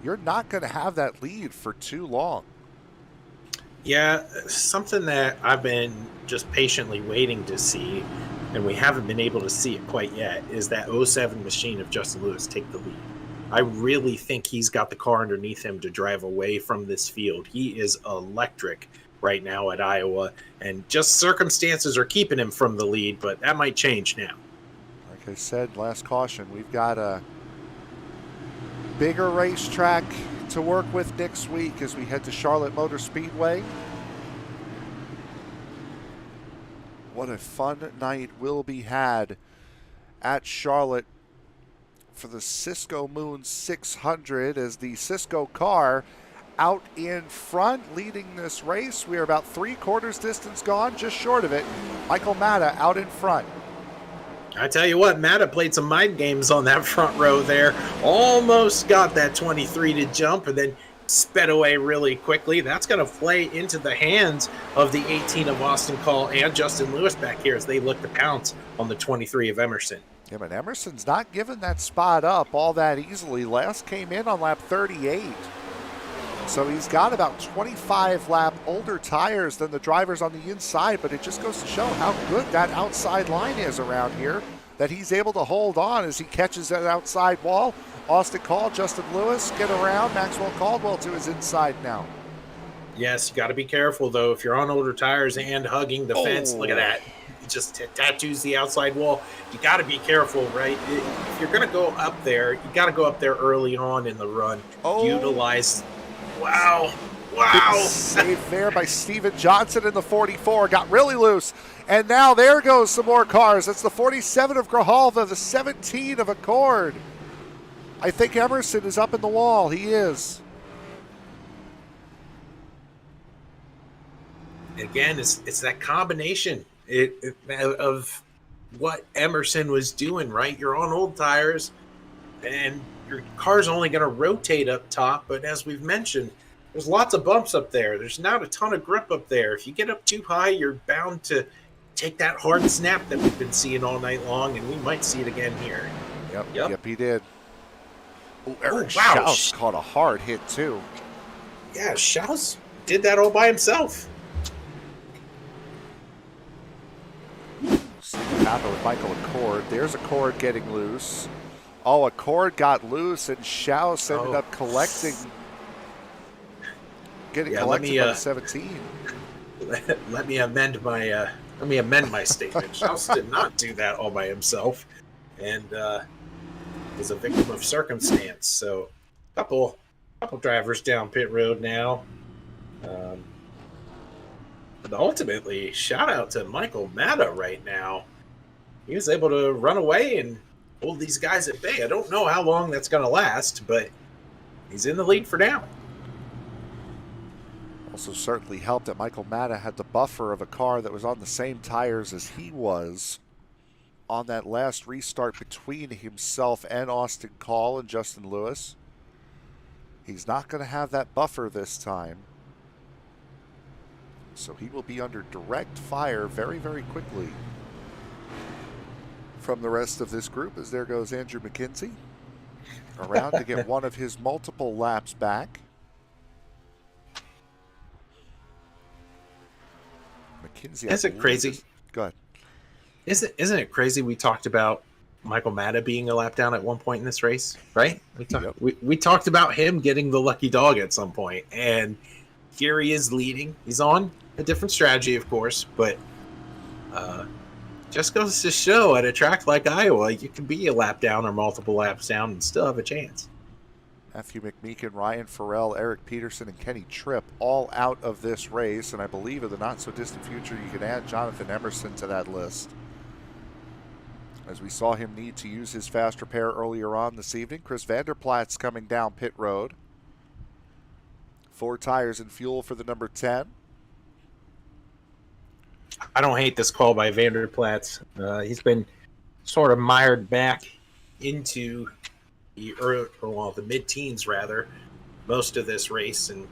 You're not going to have that lead for too long. Yeah, something that I've been just patiently waiting to see, and we haven't been able to see it quite yet, is that 07 machine of Justin Lewis take the lead. I really think he's got the car underneath him to drive away from this field. He is electric right now at Iowa, and just circumstances are keeping him from the lead, but that might change now. Like I said, last caution, we've got a bigger racetrack to work with next week as we head to Charlotte Motor Speedway. What a fun night will be had at Charlotte for the Cisco Moon 600, as the Cisco car out in front leading this race. We are about 3/4 distance gone, just short of it. Michael Matta out in front. I tell you what, Matta played some mind games on that front row there. Almost got that 23 to jump and then sped away really quickly. That's going to play into the hands of the 18 of Austin Call and Justin Lewis back here as they look to pounce on the 23 of Emerson. Yeah, but Emerson's not giving that spot up all that easily. Last came in on lap 38. So he's got about 25 lap older tires than the drivers on the inside, but it just goes to show how good that outside line is around here, that he's able to hold on as he catches that outside wall. Austin Call, Justin Lewis, get around. Maxwell Caldwell to his inside now. Yes, you got to be careful, though. If you're on older tires and hugging the fence, look at that. It just tattoos the outside wall. You got to be careful, right? If you're going to go up there, you got to go up there early on in the run. Utilize. Wow. Big save there by Steven Johnson in the 44. Got really loose. And now there goes some more cars. It's the 47 of Grijalva, the 17 of Accord. I think Emerson is up in the wall. He is. Again, it's that combination of what Emerson was doing, right? You're on old tires, and your car's only going to rotate up top, but as we've mentioned, there's lots of bumps up there. There's not a ton of grip up there. If you get up too high, you're bound to take that hard snap that we've been seeing all night long, and we might see it again here. Yep, he did. Eric Schaus caught a hard hit, too. Yeah, Schaus did that all by himself. See what happened with Michael Accord. There's Accord getting loose. Oh, Accord got loose, and Schaus ended up collecting. Getting collected by the 17. Let me amend my statement. Schaus did not do that all by himself, and was a victim of circumstance. So, couple drivers down pit road now. But ultimately, shout out to Michael Matta right now. He was able to run away and hold these guys at bay. I don't know how long that's going to last, but he's in the lead for now. Also certainly helped that Michael Matta had the buffer of a car that was on the same tires as he was on that last restart between himself and Austin Call and Justin Lewis. He's not going to have that buffer this time. So he will be under direct fire very, very quickly from the rest of this group, as there goes Andrew McKenzie around to get one of his multiple laps back. McKenzie, Is it crazy? Go ahead. Isn't it crazy? We talked about Michael Matta being a lap down at one point in this race, right? We talked about him getting the lucky dog at some point, and here he is leading. He's on a different strategy, of course, but just goes to show at a track like Iowa, you can be a lap down or multiple laps down and still have a chance. Matthew McMeekin, Ryan Farrell, Eric Peterson, and Kenny Tripp all out of this race, and I believe in the not-so-distant future you can add Jonathan Emerson to that list, as we saw him need to use his fast repair earlier on this evening. Chris Vanderplaat's coming down pit road. 4 tires and fuel for the number 10. I don't hate this call by Vanderplaats. He's been sort of mired back into the mid-teens, rather, most of this race. And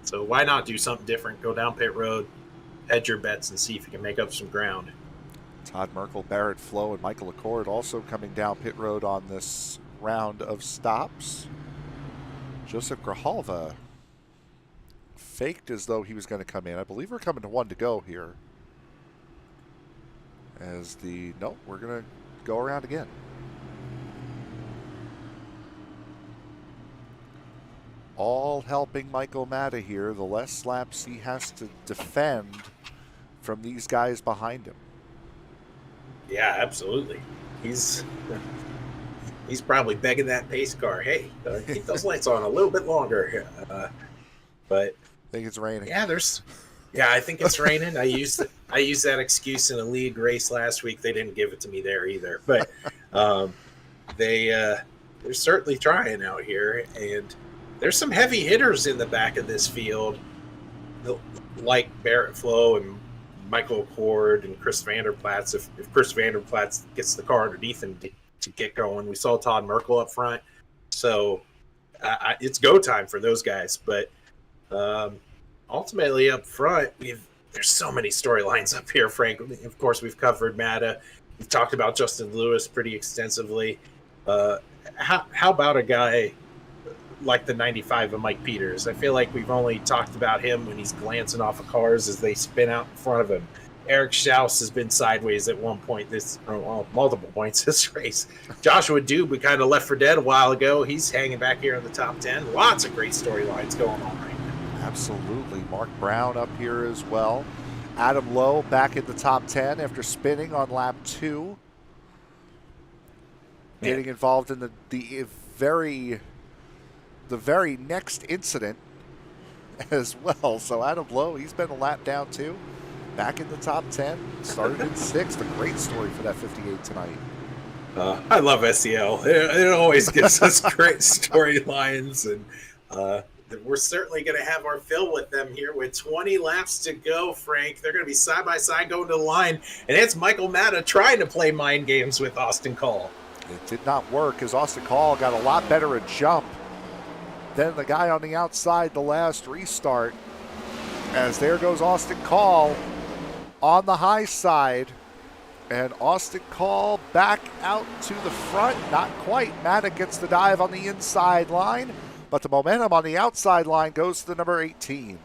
so why not do something different? Go down pit road, hedge your bets, and see if you can make up some ground. Todd Merkel, Barrett Flowe, and Michael Accord also coming down pit road on this round of stops. Joseph Grijalva faked as though he was going to come in. I believe we're coming to 1 to go here. Nope, we're going to go around again. All helping Michael Matta here. The less laps he has to defend from these guys behind him. Yeah, absolutely. He's probably begging that pace car, hey, keep those lights on a little bit longer. But I think it's raining. Yeah, I think it's raining. I used that excuse in a league race last week. They didn't give it to me there either. But they're certainly trying out here, and there's some heavy hitters in the back of this field, like Barrett Flowe and Michael Accord and Chris Vanderplaats. If Chris Vanderplaats gets the car underneath him to get going, we saw Todd Merkel up front, so it's go time for those guys. But ultimately up front, there's so many storylines up here, Frank. Of course, we've covered Matta. We've talked about Justin Lewis pretty extensively. How about a guy like the 95 of Mike Peters? I feel like we've only talked about him when he's glancing off of cars as they spin out in front of him. Eric Schaus has been sideways at one point multiple points this race. Joshua Dube, we kind of left for dead a while ago. He's hanging back here in the top 10. Lots of great storylines going on right now. Absolutely. Mark Brown up here as well. Adam Lowe back in the top 10 after spinning on lap 2. Getting involved in the very next incident as well. So Adam Lowe, he's been a lap down too. Back in the top 10. Started in 6th. A great story for that 58 tonight. I love SCL. It always gives us great storylines, and we're certainly going to have our fill with them here with 20 laps to go, Frank. They're going to be side by side going to the line, and it's Michael Matta trying to play mind games with Austin Call. It did not work, as Austin Call got a lot better at jump than the guy on the outside the last restart. As there goes Austin Call on the high side, and Austin Call back out to the front. Not quite. Matta gets the dive on the inside line, but the momentum on the outside line goes to the number 18.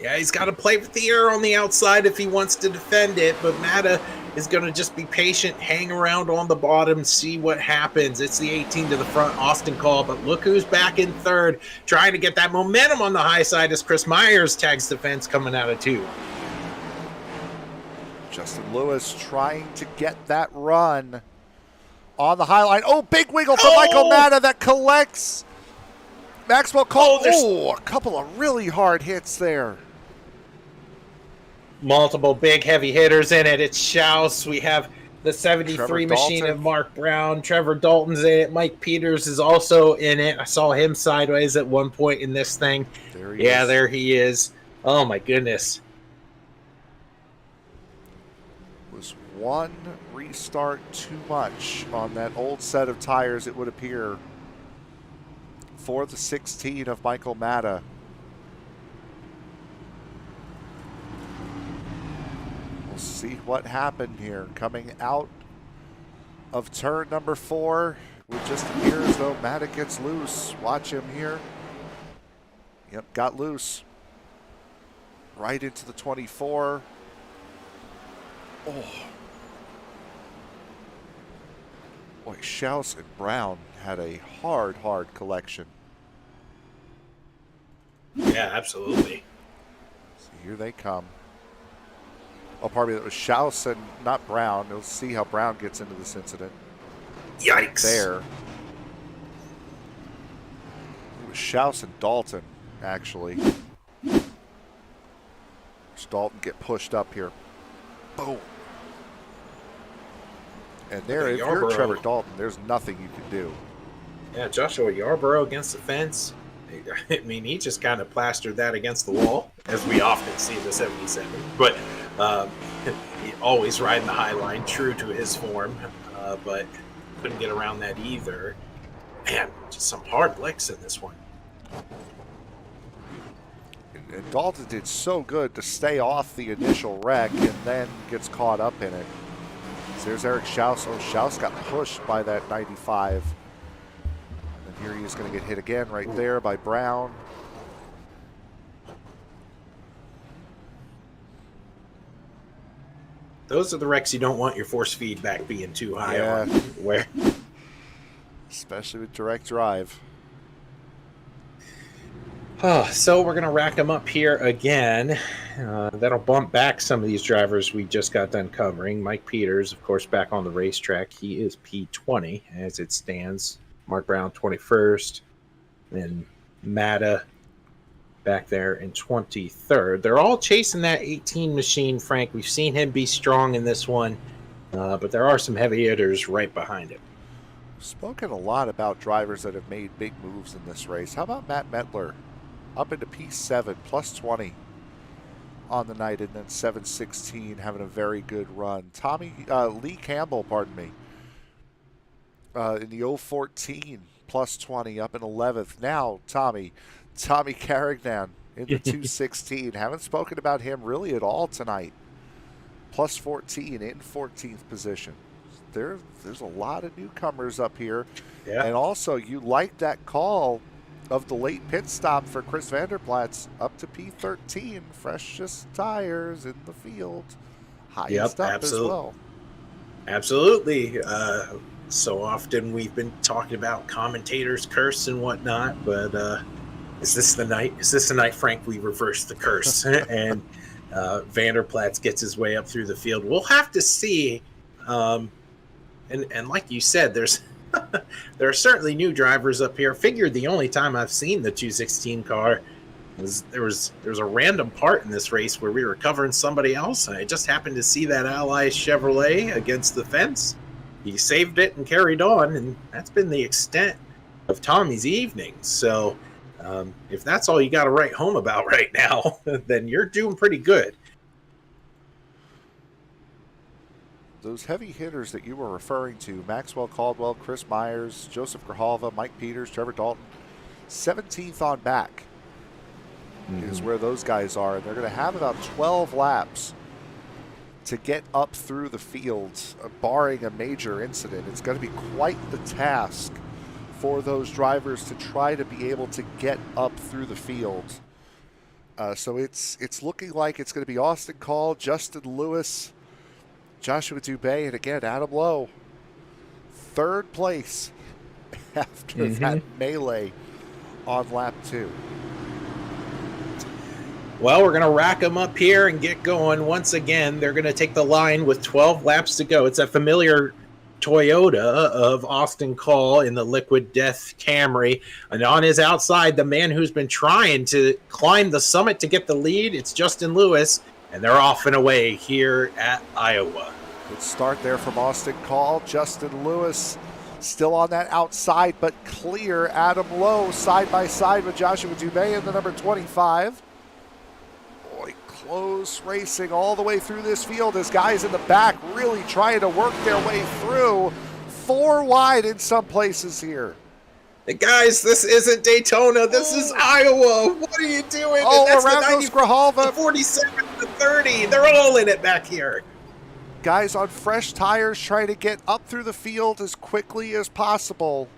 Yeah, he's got to play with the air on the outside if he wants to defend it, but Matta is going to just be patient, hang around on the bottom, see what happens. It's the 18 to the front, Austin Call, but look who's back in third, trying to get that momentum on the high side as Chris Myers tags the fence coming out of 2. Justin Lewis trying to get that run on the high line. Oh, big wiggle for Michael Matta that collects Maxwell Caldwell. A couple of really hard hits there. Multiple big heavy hitters in it. It's Schaus. We have the 73 machine of Mark Brown. Trevor Dalton's in it. Mike Peters is also in it. I saw him sideways at one point in this thing. There he is. Oh, my goodness. Was one restart too much on that old set of tires, it would appear, for the 16 of Michael Matta. We'll see what happened here. Coming out of turn number 4, it just appears though Matta gets loose. Watch him here. Yep, got loose. Right into the 24. Oh. Boy, Schaus and Brown had a hard collection. Yeah, absolutely. So here they come. Oh, pardon me, that was Schaus and not Brown. We'll see how Brown gets into this incident. Yikes. There. It was Schaus and Dalton, actually. Dalton get pushed up here. Boom. And there, if you're Trevor Dalton, there's nothing you can do. Yeah, Joshua Yarborough against the fence. I mean, he just kind of plastered that against the wall, as we often see the 77. But he always riding the high line, true to his form, but couldn't get around that either. Man, just some hard licks in this one. And Dalton did so good to stay off the initial wreck and then gets caught up in it. So there's Eric Schaus. Oh, Schaus got pushed by that 95. And here he is going to get hit again right there by Brown. Those are the wrecks you don't want your force feedback being too high Yeah. on. Where? Especially with direct drive. So we're going to rack them up here again. That'll bump back some of these drivers we just got done covering. Mike Peters, of course, back on the racetrack. He is P20 as it stands. Mark Brown, 21st. Then Matta back there in 23rd. They're all chasing that 18 machine, Frank. We've seen him be strong in this one, but there are some heavy hitters right behind him. Spoken a lot about drivers that have made big moves in this race. How about Matt Mettler? Up into P7, plus 20 on the night, and then 716 having a very good run. Lee Campbell, pardon me, in the 014, plus 20, up in 11th. Now, Tommy Carignan in the 216. Haven't spoken about him really at all tonight. Plus 14 in 14th position. There's a lot of newcomers up here. Yeah. And also, you like that call of the late pit stop for Chris Vanderplatz up to P13, freshest tires in the field. Highest up absolutely. as well. Absolutely. So often we've been talking about commentators' curse and whatnot, but is this the night? Is this the night, Frank, we reverse the curse and Vanderplatz gets his way up through the field? We'll have to see. And like you said, there are certainly new drivers up here. Figured the only time I've seen the 216 car was there was a random part in this race where we were covering somebody else, and I just happened to see that Ally Chevrolet against the fence. He saved it and carried on, and that's been the extent of Tommy's evening. So if that's all you got to write home about right now, then you're doing pretty good. Those heavy hitters that you were referring to, Maxwell Caldwell, Chris Myers, Joseph Grijalva, Mike Peters, Trevor Dalton, 17th on back is where those guys are. And they're going to have about 12 laps to get up through the field, barring a major incident. It's going to be quite the task for those drivers to try to be able to get up through the field. So it's looking like it's going to be Austin Call, Justin Lewis, Joshua Dubé, and again, Adam Lowe. Third place after that melee on lap 2. Well, we're going to rack them up here and get going. Once again, they're going to take the line with 12 laps to go. It's that familiar Toyota of Austin Call in the Liquid Death Camry. And on his outside, the man who's been trying to climb the summit to get the lead, it's Justin Lewis. And they're off and away here at Iowa. Good start there from Austin Call. Justin Lewis still on that outside, but clear. Adam Lowe side by side with Joshua Dubé in the number 25. Boy, close racing all the way through this field as guys in the back really trying to work their way through. 4 wide in some places here. Guys, this isn't Daytona. This is Iowa. What are you doing? Oh, That's around the goes Grijalva. The 47, the 30. They're all in it back here. Guys on fresh tires trying to get up through the field as quickly as possible.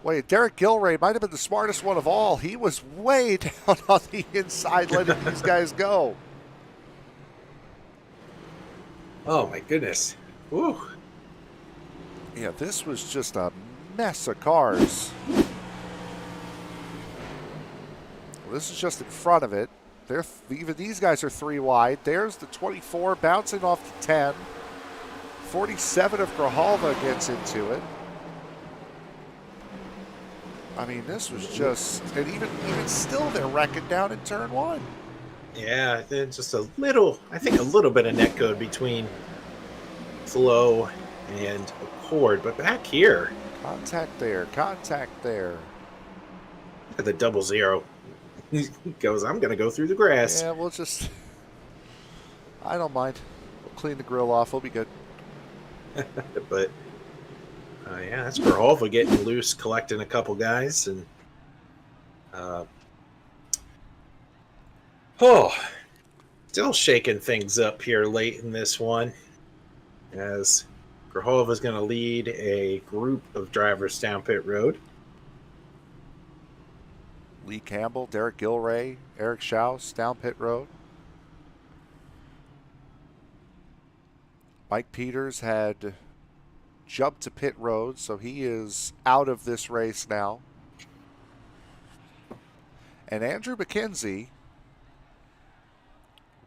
Wait, Derek Gilray might have been the smartest one of all. He was way down on the inside letting these guys go. Oh, my goodness. Woo. Yeah, this was just a mess of cars. Well, this is just in front of it. Even these guys are 3 wide. There's the 24 bouncing off the 10. 47 of Grijalva gets into it. I mean, this was just, and even still, they're wrecking down in turn 1. Yeah, just a little, I think a little bit of netcode between Flowe and Accord, but back here. Contact there, contact there. At the 00. He goes, I'm going to go through the grass. Yeah, we'll just, I don't mind. We'll clean the grill off, we'll be good. But, yeah, that's Grijalva getting loose, collecting a couple guys, and still shaking things up here late in this one, as Grijalva's going to lead a group of drivers down pit road. Lee Campbell, Derek Gilray, Eric Schaus down pit road. Mike Peters had jumped to pit road, so he is out of this race now. And Andrew McKenzie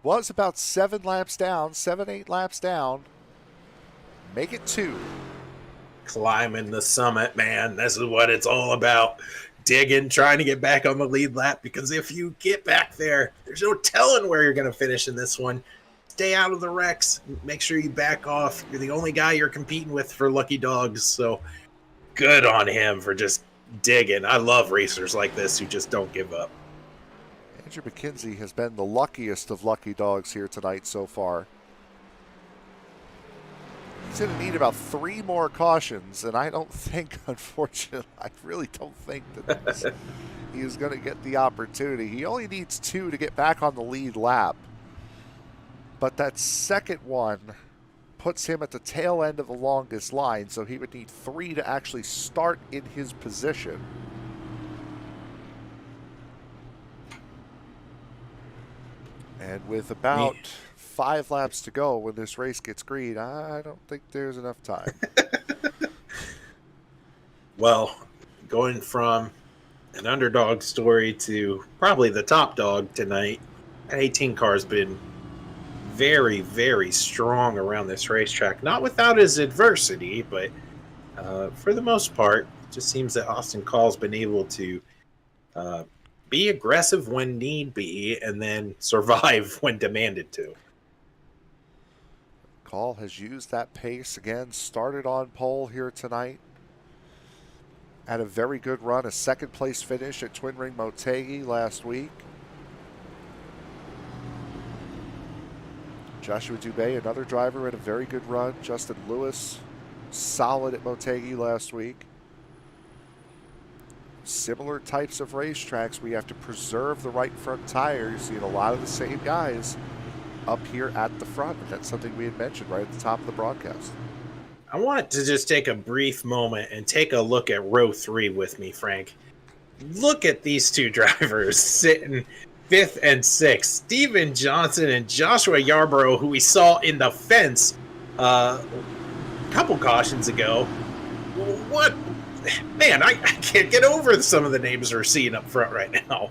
was about 7 laps down, 7-8 laps down. Make it 2. Climbing the summit, man. This is what it's all about. Digging, trying to get back on the lead lap, because if you get back there, there's no telling where you're going to finish in this one. Stay out of the wrecks. Make sure you back off. You're the only guy you're competing with for lucky dogs, so good on him for just digging. I love racers like this who just don't give up. Andrew McKenzie has been the luckiest of lucky dogs here tonight so far. He's going to need about 3 more cautions, and I don't think, unfortunately, I really don't think that he is going to get the opportunity. He only needs 2 to get back on the lead lap. But that second one puts him at the tail end of the longest line, so he would need 3 to actually start in his position. And with about 5 laps to go when this race gets green, I don't think there's enough time. Well, going from an underdog story to probably the top dog tonight, that 18 car has been very, very strong around this racetrack. Not without his adversity, but for the most part, it just seems that Austin Call's been able to be aggressive when need be and then survive when demanded to. Call has used that pace again, started on pole here tonight. Had a very good run, a 2nd place finish at Twin Ring Motegi last week. Joshua Dubé, another driver, had a very good run. Justin Lewis, solid at Motegi last week. Similar types of racetracks, we have to preserve the right front tire. You're seeing a lot of the same guys up here at the front. And that's something we had mentioned right at the top of the broadcast. I want to just take a brief moment and take a look at row 3 with me, Frank. Look at these 2 drivers sitting 5th and 6th. Steven Johnson and Joshua Yarborough, who we saw in the fence a couple cautions ago. What? Man, I can't get over some of the names we're seeing up front right now.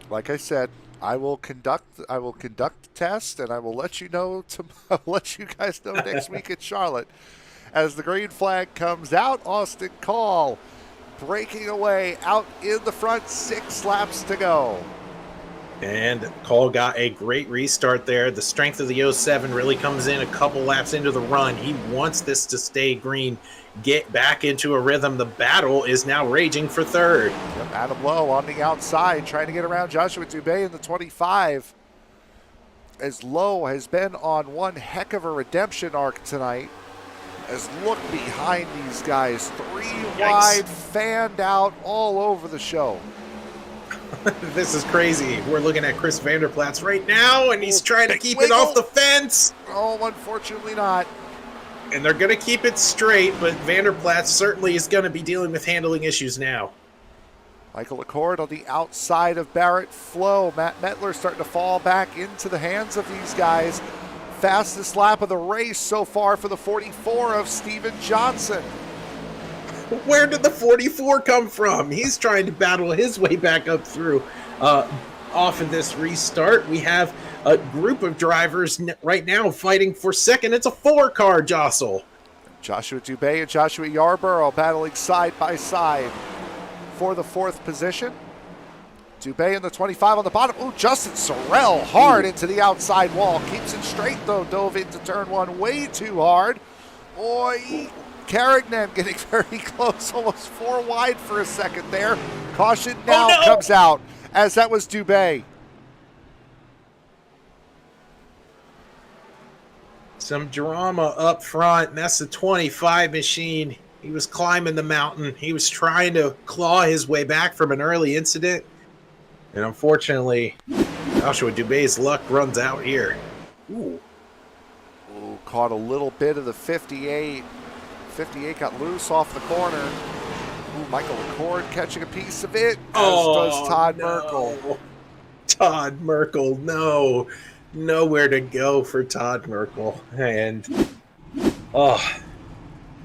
Like I said, I will conduct the test, and I will let you know. I'll let you guys know next week at Charlotte, as the green flag comes out. Austin Call breaking away out in the front. 6 laps to go. And Cole got a great restart there. The strength of the 07 really comes in a couple laps into the run. He wants this to stay green, get back into a rhythm. The battle is now raging for 3rd. Yep, Adam Lowe on the outside trying to get around Joshua Dubé in the 25. As Lowe has been on one heck of a redemption arc tonight. As look behind these guys, 3 Yikes. wide, fanned out all over the show. This is crazy. We're looking at Chris Vanderplat's right now, and he's trying to Big keep wiggle. it off the fence. Oh, unfortunately not. And they're going to keep it straight, but Vanderplat certainly is going to be dealing with handling issues now. Michael Accord on the outside of Barrett Flowe. Matt Mettler starting to fall back into the hands of these guys. Fastest lap of the race so far for the 44 of Steven Johnson. Where did the 44 come from? He's trying to battle his way back up through. Off of this restart, we have a group of drivers right now fighting for second. It's a 4-car jostle. Joshua Dubé and Joshua Yarborough battling side by side for the 4th position. Dubé in the 25 on the bottom. Ooh, Justin Sorrell hard into the outside wall. Keeps it straight though. Dove into turn 1 way too hard. Boy, Carignan getting very close. Almost 4 wide for a second there. Caution now comes out as that was Dubé. Some drama up front, and that's the 25 machine. He was climbing the mountain. He was trying to claw his way back from an early incident. And unfortunately, Joshua Dubé's luck runs out here. Ooh. Ooh, caught a little bit of the 58. 58 got loose off the corner. Ooh, Michael Accord catching a piece of it, as does Todd Merkel. Todd Merkel, no. Nowhere to go for Todd Merkel. And,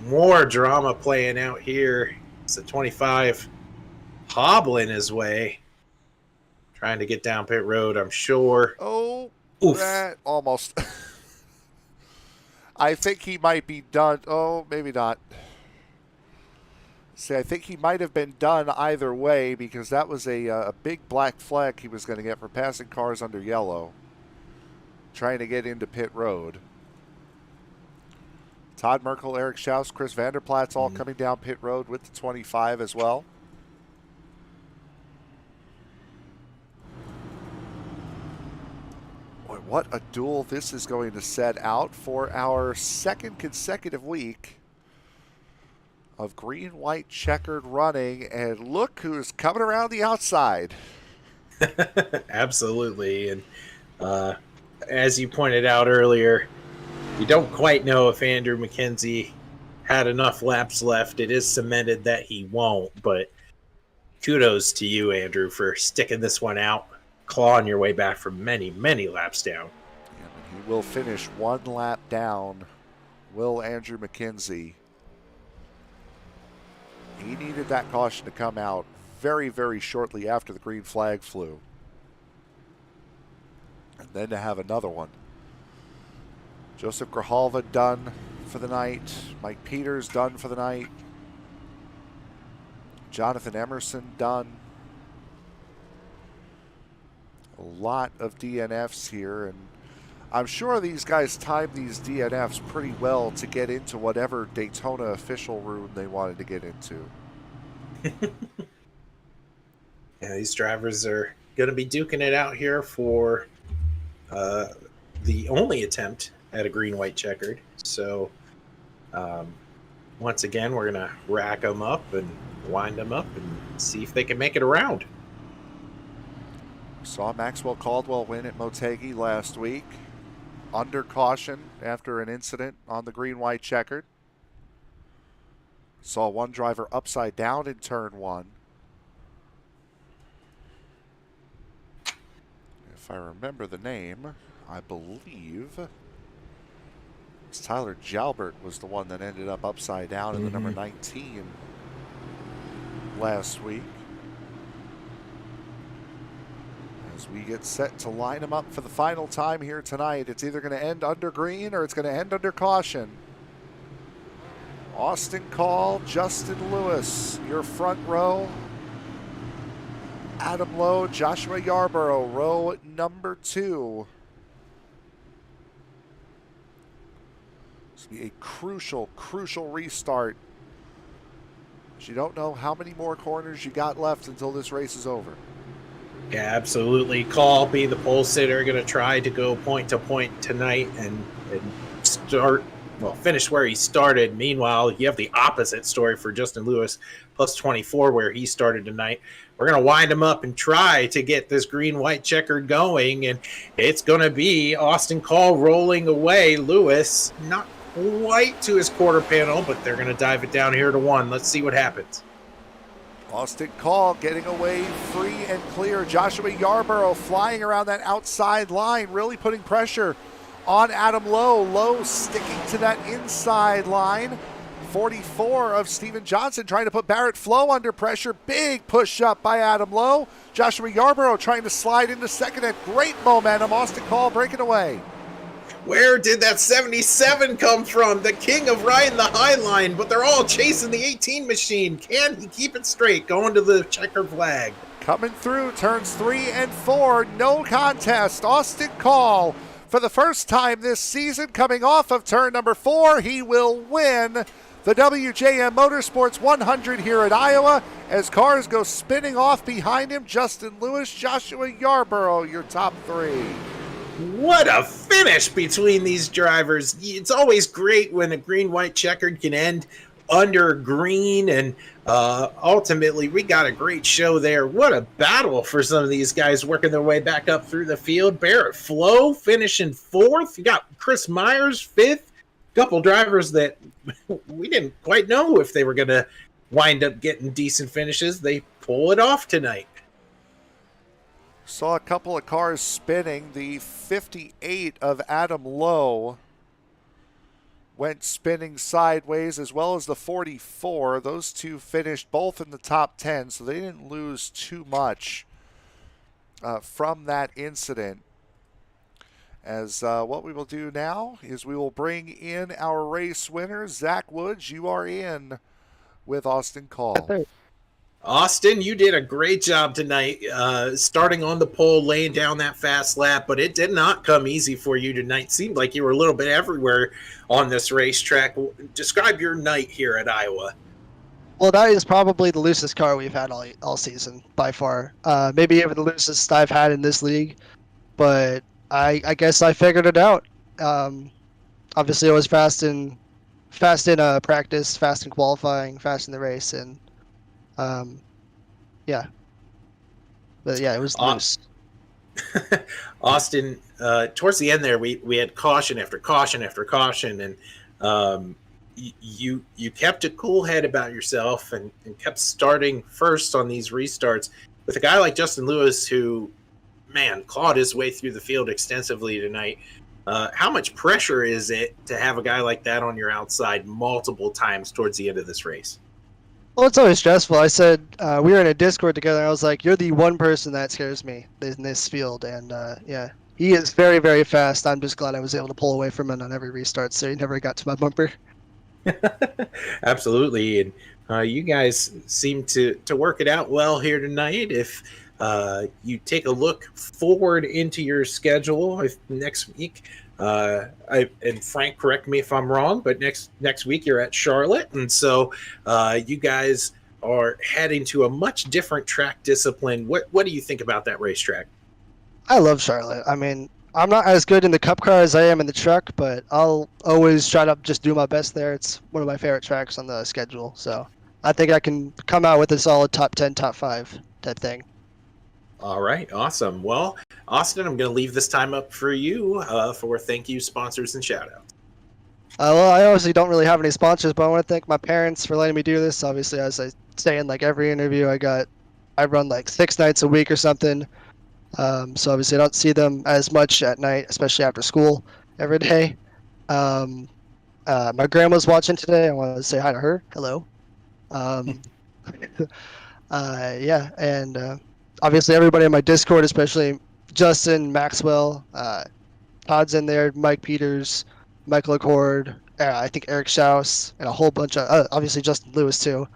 more drama playing out here. It's a 25 hobbling his way. Trying to get down pit road, I'm sure. Oh, Oof. that almost. I think he might be done. Oh, maybe not. See, I think he might have been done either way because that was a big black flag he was going to get for passing cars under yellow. Trying to get into pit road. Todd Merkel, Eric Schaus, Chris Vanderplat's all coming down pit road with the 25 as well. Boy, what a duel this is going to set out for our 2nd consecutive week of green-white-checkered running. And look who's coming around the outside. Absolutely. And as you pointed out earlier, you don't quite know if Andrew McKenzie had enough laps left. It is cemented that he won't, but kudos to you, Andrew, for sticking this one out, clawing your way back from many, many laps down. Yeah, but he will finish 1 lap down. Will Andrew McKenzie. He needed that caution to come out very, very shortly after the green flag flew. And then to have another one. Joseph Grijalva done for the night. Mike Peters done for the night. Jonathan Emerson done. A lot of DNFs here, and I'm sure these guys timed these DNFs pretty well to get into whatever Daytona official room they wanted to get into. Yeah, these drivers are going to be duking it out here for the only attempt at a green-white checkered. So once again, we're going to rack them up and wind them up and see if they can make it around. Saw Maxwell Caldwell win at Motegi last week under caution after an incident on the green-white checkered. Saw one driver upside down in turn 1. If I remember the name, I believe Tyler Jalbert was the one that ended up upside down in the number 19 last week. As we get set to line them up for the final time here tonight, it's either going to end under green or it's going to end under caution. Austin Call, Justin Lewis, your front row. Adam Lowe, Joshua Yarborough, row number 2. This will be a crucial, crucial restart. You don't know how many more corners you got left until this race is over. Yeah, absolutely. Call, be the pole sitter, going to try to go point to point tonight and start well, finished where he started. Meanwhile, you have the opposite story for Justin Lewis, plus 24, where he started tonight. We're going to wind him up and try to get this green-white checkered going, and it's going to be Austin Call rolling away. Lewis not quite to his quarter panel, but they're going to dive it down here to 1. Let's see what happens. Austin Call getting away free and clear. Joshua Yarborough flying around that outside line, really putting pressure on Adam Lowe. Lowe sticking to that inside line. 44 of Steven Johnson trying to put Barrett Flowe under pressure. Big push up by Adam Lowe. Joshua Yarborough trying to slide into second at great momentum. Austin Call breaking away. Where did that 77 come from? The king of riding the high line, but they're all chasing the 18 machine. Can he keep it straight going to the checkered flag? Coming through turns 3 and 4. No contest. Austin Call, for the first time this season, coming off of turn number 4, he will win the WJM Motorsports 100 here at Iowa as cars go spinning off behind him. Justin Lewis, Joshua Yarborough, your top 3. What a finish between these drivers. It's always great when a green-white checkered can end under green, and ultimately we got a great show there. What a battle for some of these guys working their way back up through the field. Barrett Flowe finishing 4th. You got Chris Myers 5th. Couple drivers that we didn't quite know if they were going to wind up getting decent finishes. They pull it off tonight. Saw a couple of cars spinning. The 58 of Adam Lowe went spinning sideways, as well as the 44. Those two finished both in the top 10, so they didn't lose too much from that incident. As what we will do now is we will bring in our race winners. Zach Woods, you are in with Austin Call. Austin, you did a great job tonight, starting on the pole, laying down that fast lap, but it did not come easy for you tonight. Seemed like you were a little bit everywhere on this racetrack. Describe your night here at Iowa. Well, that is probably the loosest car we've had all season, by far. Maybe even the loosest I've had in this league, but I guess I figured it out. Obviously, I was fast in practice, fast in qualifying, fast in the race, and yeah. But yeah, it was loose. Austin, towards the end there, we had caution after caution after caution, and you kept a cool head about yourself and kept starting first on these restarts with a guy like Justin Lewis, who, man, clawed his way through the field extensively tonight. How much pressure is it to have a guy like that on your outside multiple times towards the end of this race? Well, it's always stressful. I said we were in a Discord together, and I was like, "You're the one person that scares me in this field." And yeah, he is very, very fast. I'm just glad I was able to pull away from him on every restart, so he never got to my bumper. Absolutely, and you guys seem to work it out well here tonight. If you take a look forward into your schedule next week, and Frank, correct me if I'm wrong, but next week you're at Charlotte, and so you guys are heading to a much different track discipline. What do you think about that racetrack? I love Charlotte. I mean, I'm not as good in the cup car as I am in the truck, but I'll always try to just do my best there. It's one of my favorite tracks on the schedule, so I think I can come out with a solid top 10, top 5 type thing. All right, awesome. Well, Austin, I'm going to leave this time up for you for thank you, sponsors, and shout-outs. Well, I obviously don't really have any sponsors, but I want to thank my parents for letting me do this. Obviously, as I say in like every interview, I run like 6 nights a week or something. So obviously I don't see them as much at night, especially after school every day. My grandma's watching today. I want to say hi to her. Hello. Yeah, and obviously everybody in my Discord, especially Justin, Maxwell, Todd's in there, Mike Peters, Michael Accord, I think Eric Schaus, and a whole bunch of, obviously Justin Lewis too.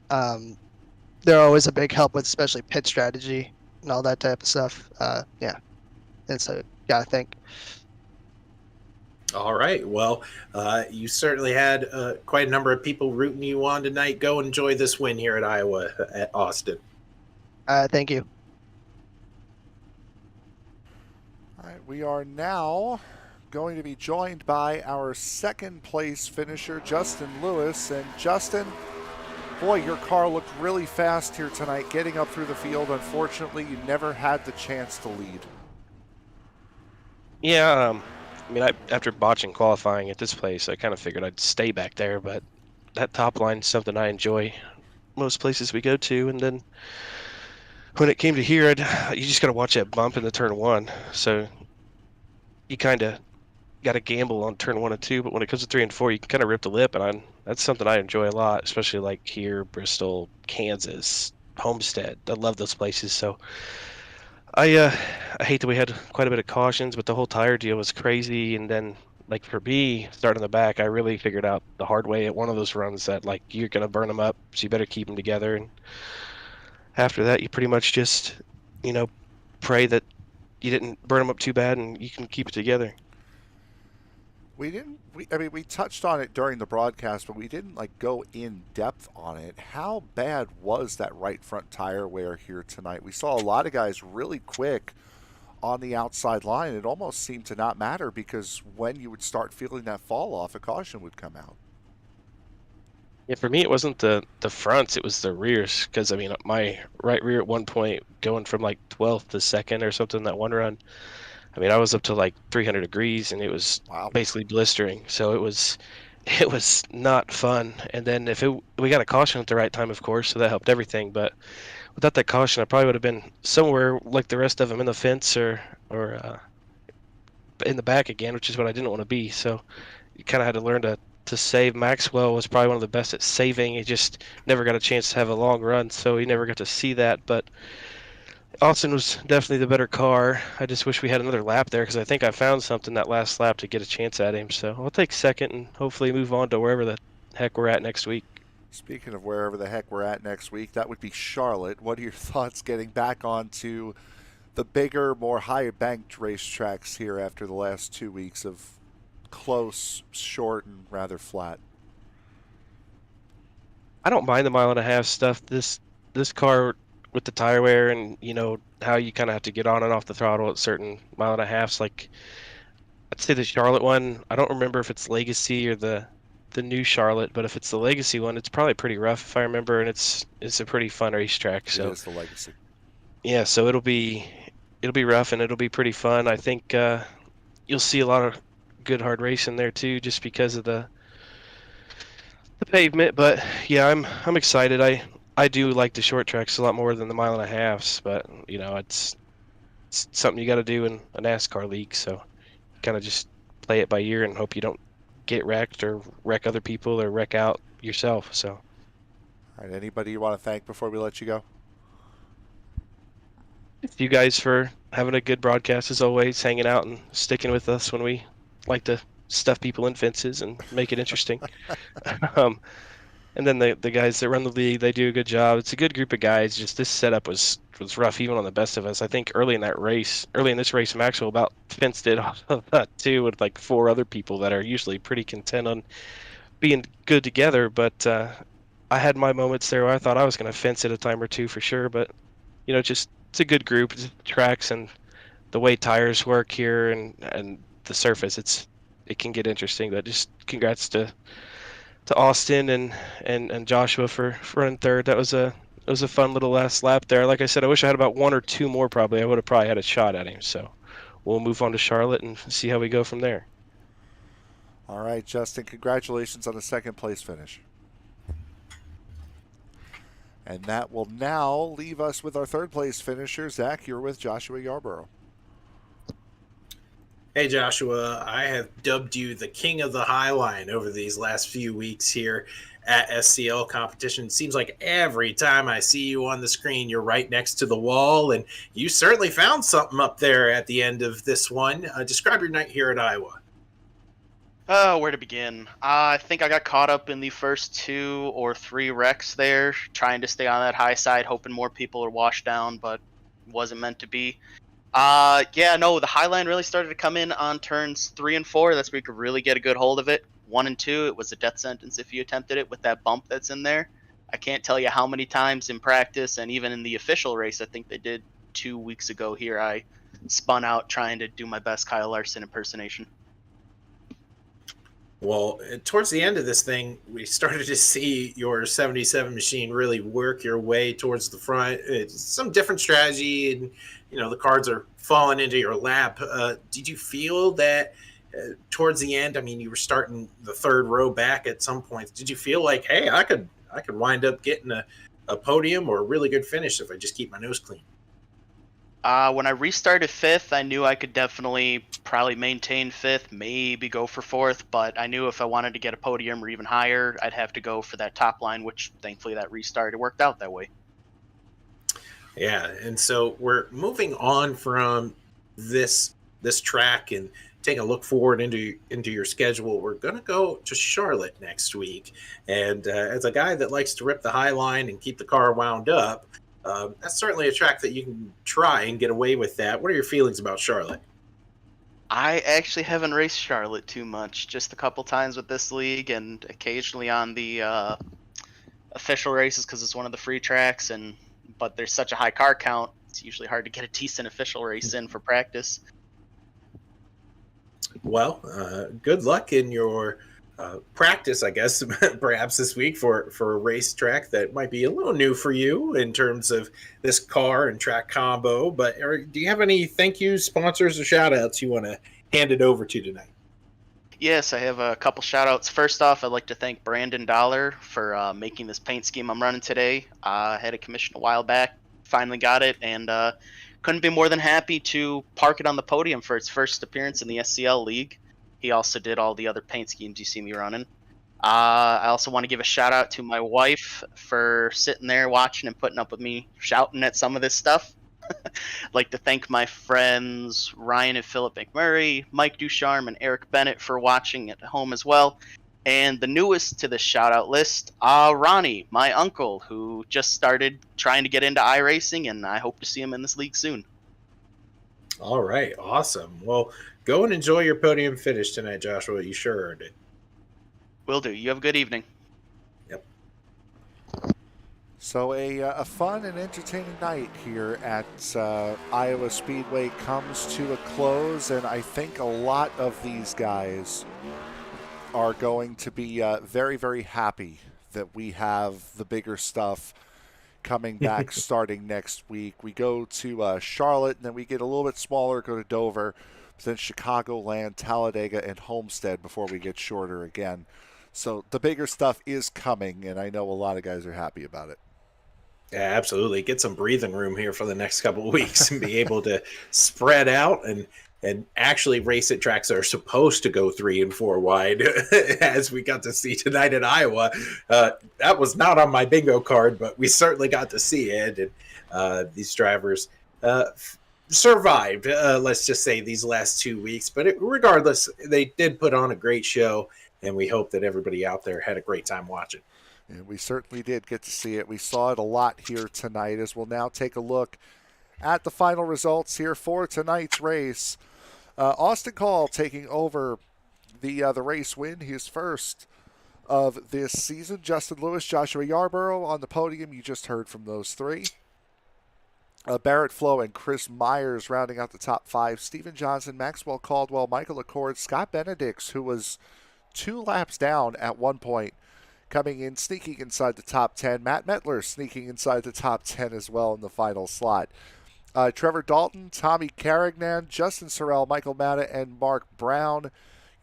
They're always a big help with especially pit strategy and all that type of stuff. Yeah, and so yeah, I think. All right. Well, you certainly had quite a number of people rooting you on tonight. Go enjoy this win here at Iowa at Austin. Thank you. All right, we are now going to be joined by our second place finisher, Justin Lewis. And Justin, boy, your car looked really fast here tonight, getting up through the field. Unfortunately, you never had the chance to lead. Yeah, I mean, after botching qualifying at this place, I kind of figured I'd stay back there, but that top line is something I enjoy most places we go to. And then when it came to here, you just got to watch that bump in the turn one. So you kind of got to gamble on turn 1 and 2, but when it comes to 3 and 4, you can kind of rip the lip, and that's something I enjoy a lot, especially like here, Bristol, Kansas, Homestead. I love those places. So I hate that we had quite a bit of cautions, but the whole tire deal was crazy. And then, like for me, starting in the back, I really figured out the hard way at one of those runs that like you're gonna burn them up, so you better keep them together. And after that, you pretty much just, pray that you didn't burn them up too bad, and you can keep it together. We touched on it during the broadcast, but we didn't go in depth on it. How bad was that right front tire wear here tonight? We saw a lot of guys really quick on the outside line. It almost seemed to not matter, because when you would start feeling that fall off, a caution would come out. Yeah, for me, it wasn't the fronts, it was the rears, because I mean, my right rear at one point going from like 12th to 2nd or something that one run, I mean, I was up to like 300 degrees, and it was basically blistering. So it was not fun. And then we got a caution at the right time, of course, so that helped everything. But without that caution, I probably would have been somewhere like the rest of them in the fence or in the back again, which is what I didn't want to be. So you kind of had to learn to save. Maxwell was probably one of the best at saving. He just never got a chance to have a long run, so he never got to see that. But Austin was definitely the better car. I just wish we had another lap there, because I think I found something that last lap to get a chance at him. So I'll take second and hopefully move on to wherever the heck we're at next week. Speaking of wherever the heck we're at next week, that would be Charlotte. What are your thoughts getting back onto the bigger, more high-banked racetracks here after the last 2 weeks of close, short, and rather flat? I don't mind the mile-and-a-half stuff. This car with the tire wear and, how you kind of have to get on and off the throttle at certain mile-and-a-halves. Like, I'd say the Charlotte one, I don't remember if it's Legacy or the new Charlotte, but if it's the Legacy one, it's probably pretty rough if I remember, and it's a pretty fun racetrack. So it is the Legacy. Yeah, so it'll be rough, and it'll be pretty fun. I think you'll see a lot of good hard racing there too, just because of the pavement. But yeah, I'm excited. I do like the short tracks a lot more than the mile-and-a-halves, but it's something you got to do in a NASCAR league. So kind of just play it by ear and hope you don't get wrecked or wreck other people or wreck out yourself. So, all right, anybody you want to thank before we let you go? You guys for having a good broadcast as always, hanging out and sticking with us when we like to stuff people in fences and make it interesting. And then the guys that run the league, they do a good job. It's a good group of guys. Just this setup was rough, even on the best of us. I think early in this race, Maxwell about fenced it off of that too, with like 4 other people that are usually pretty content on being good together. But I had my moments there where I thought I was going to fence it a time or two for sure. But just it's a good group. It's tracks and the way tires work here and the surface. It can get interesting. But just congrats to Austin and Joshua for running third. It was a fun little last lap there. Like I said, I wish I had about 1 or 2 more probably. I would have probably had a shot at him. So we'll move on to Charlotte and see how we go from there. All right, Justin, congratulations on the second place finish. And that will now leave us with our third place finisher. Zach, you're with Joshua Yarborough. Hey, Joshua, I have dubbed you the king of the high line over these last few weeks here at SCL competition. It seems like every time I see you on the screen, you're right next to the wall, and you certainly found something up there at the end of this one. Describe your night here at Iowa. Where to begin? I think I got caught up in the first 2 or 3 wrecks there, trying to stay on that high side, hoping more people are washed down, but wasn't meant to be. The high line really started to come in on turns 3 and 4. That's where you could really get a good hold of it. 1 and 2, it was a death sentence if you attempted it with that bump that's in there. I can't tell you how many times in practice and even in the official race, I think they did 2 weeks ago here, I spun out trying to do my best Kyle Larson impersonation. Well, towards the end of this thing, we started to see your 77 machine really work your way towards the front. It's some different strategy, and the cards are falling into your lap. Did you feel that towards the end? I mean, you were starting the third row back at some point. Did you feel like, hey, I could wind up getting a podium or a really good finish if I just keep my nose clean? When I restarted fifth, I knew I could definitely probably maintain fifth, maybe go for fourth, but I knew if I wanted to get a podium or even higher, I'd have to go for that top line, which thankfully that restart, it worked out that way. Yeah, and so we're moving on from this track and taking a look forward into your schedule. We're going to go to Charlotte next week, and as a guy that likes to rip the high line and keep the car wound up, that's certainly a track that you can try and get away with that. What are your feelings about Charlotte? I actually haven't raced Charlotte too much, just a couple times with this league and occasionally on the official races because it's one of the free tracks, but there's such a high car count, it's usually hard to get a decent official race in for practice. Well, good luck in your practice, I guess, perhaps this week for a racetrack that might be a little new for you in terms of this car and track combo. But do you have any thank yous, sponsors, or shout outs you want to hand it over to tonight? Yes, I have a couple shout outs. First off, I'd like to thank Brandon Dollar for making this paint scheme I'm running today. I had it commissioned a while back, finally got it, and couldn't be more than happy to park it on the podium for its first appearance in the SCL League. He also did all the other paint schemes you see me running. I also want to give a shout out to my wife for sitting there watching and putting up with me shouting at some of this stuff. I'd like to thank my friends Ryan and Philip McMurray, Mike Ducharme, and Eric Bennett for watching at home as well. And the newest to the shout out list, Ronnie, my uncle, who just started trying to get into iRacing, and I hope to see him in this league soon. All right, awesome. Well, go and enjoy your podium finish tonight, Joshua. You sure earned it. Will do. You have a good evening. Yep. So a fun and entertaining night here at Iowa Speedway comes to a close, and I think a lot of these guys are going to be very, very happy that we have the bigger stuff coming back starting next week. We go to Charlotte, and then we get a little bit smaller, go to Dover, then Chicagoland, Talladega, and Homestead before we get shorter again. So the bigger stuff is coming, and I know a lot of guys are happy about it. Yeah, absolutely. Get some breathing room here for the next couple of weeks and be able to spread out and actually race at tracks that are supposed to go 3 and 4 wide, as we got to see tonight at Iowa. That was not on my bingo card, but we certainly got to see it. And these drivers survived, let's just say, these last 2 weeks. But regardless, they did put on a great show, and we hope that everybody out there had a great time watching. And we certainly did get to see it. We saw it a lot here tonight, as we'll now take a look at the final results here for tonight's race. Austin Call taking over the race win, his first of this season. Justin Lewis, Joshua Yarborough on the podium. You just heard from those three. Barrett Flowe and Chris Myers rounding out the top 5. Stephen Johnson, Maxwell Caldwell, Michael Accord, Scott Benedicts, who was 2 laps down at one point, coming in, sneaking inside the top 10. Matt Mettler sneaking inside the top 10 as well in the final slot. Trevor Dalton, Tommy Carignan, Justin Sorrell, Michael Matta, and Mark Brown,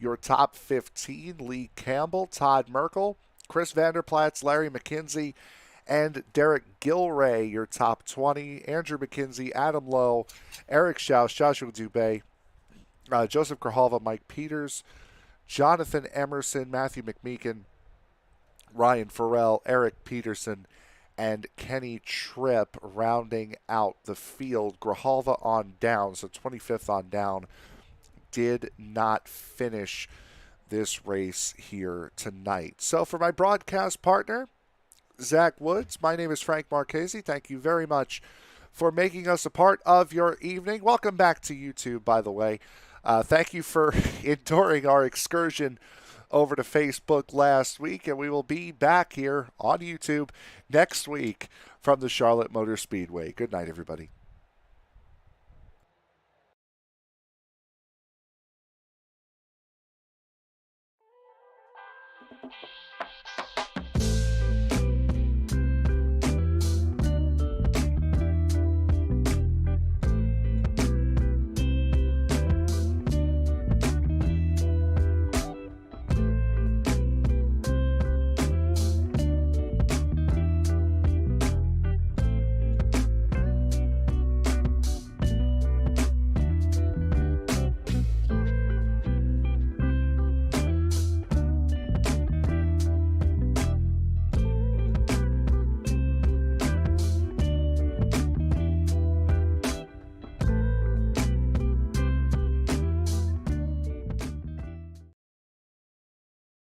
your top 15. Lee Campbell, Todd Merkel, Chris Vanderplatz, Larry McKenzie, and Derek Gilray, your top 20. Andrew McKenzie, Adam Lowe, Eric Schaus, Joshua Dubé, Joseph Grijalva, Mike Peters, Jonathan Emerson, Matthew McMeekin, Ryan Farrell, Eric Peterson, and Kenny Tripp rounding out the field. Grijalva on down, so 25th on down, did not finish this race here tonight. So for my broadcast partner, Zach Woods, my name is Frank Marchese. Thank you very much for making us a part of your evening. Welcome back to YouTube, by the way. Thank you for enduring our excursion over to Facebook last week, and we will be back here on YouTube next week from the Charlotte Motor Speedway. Good night, everybody.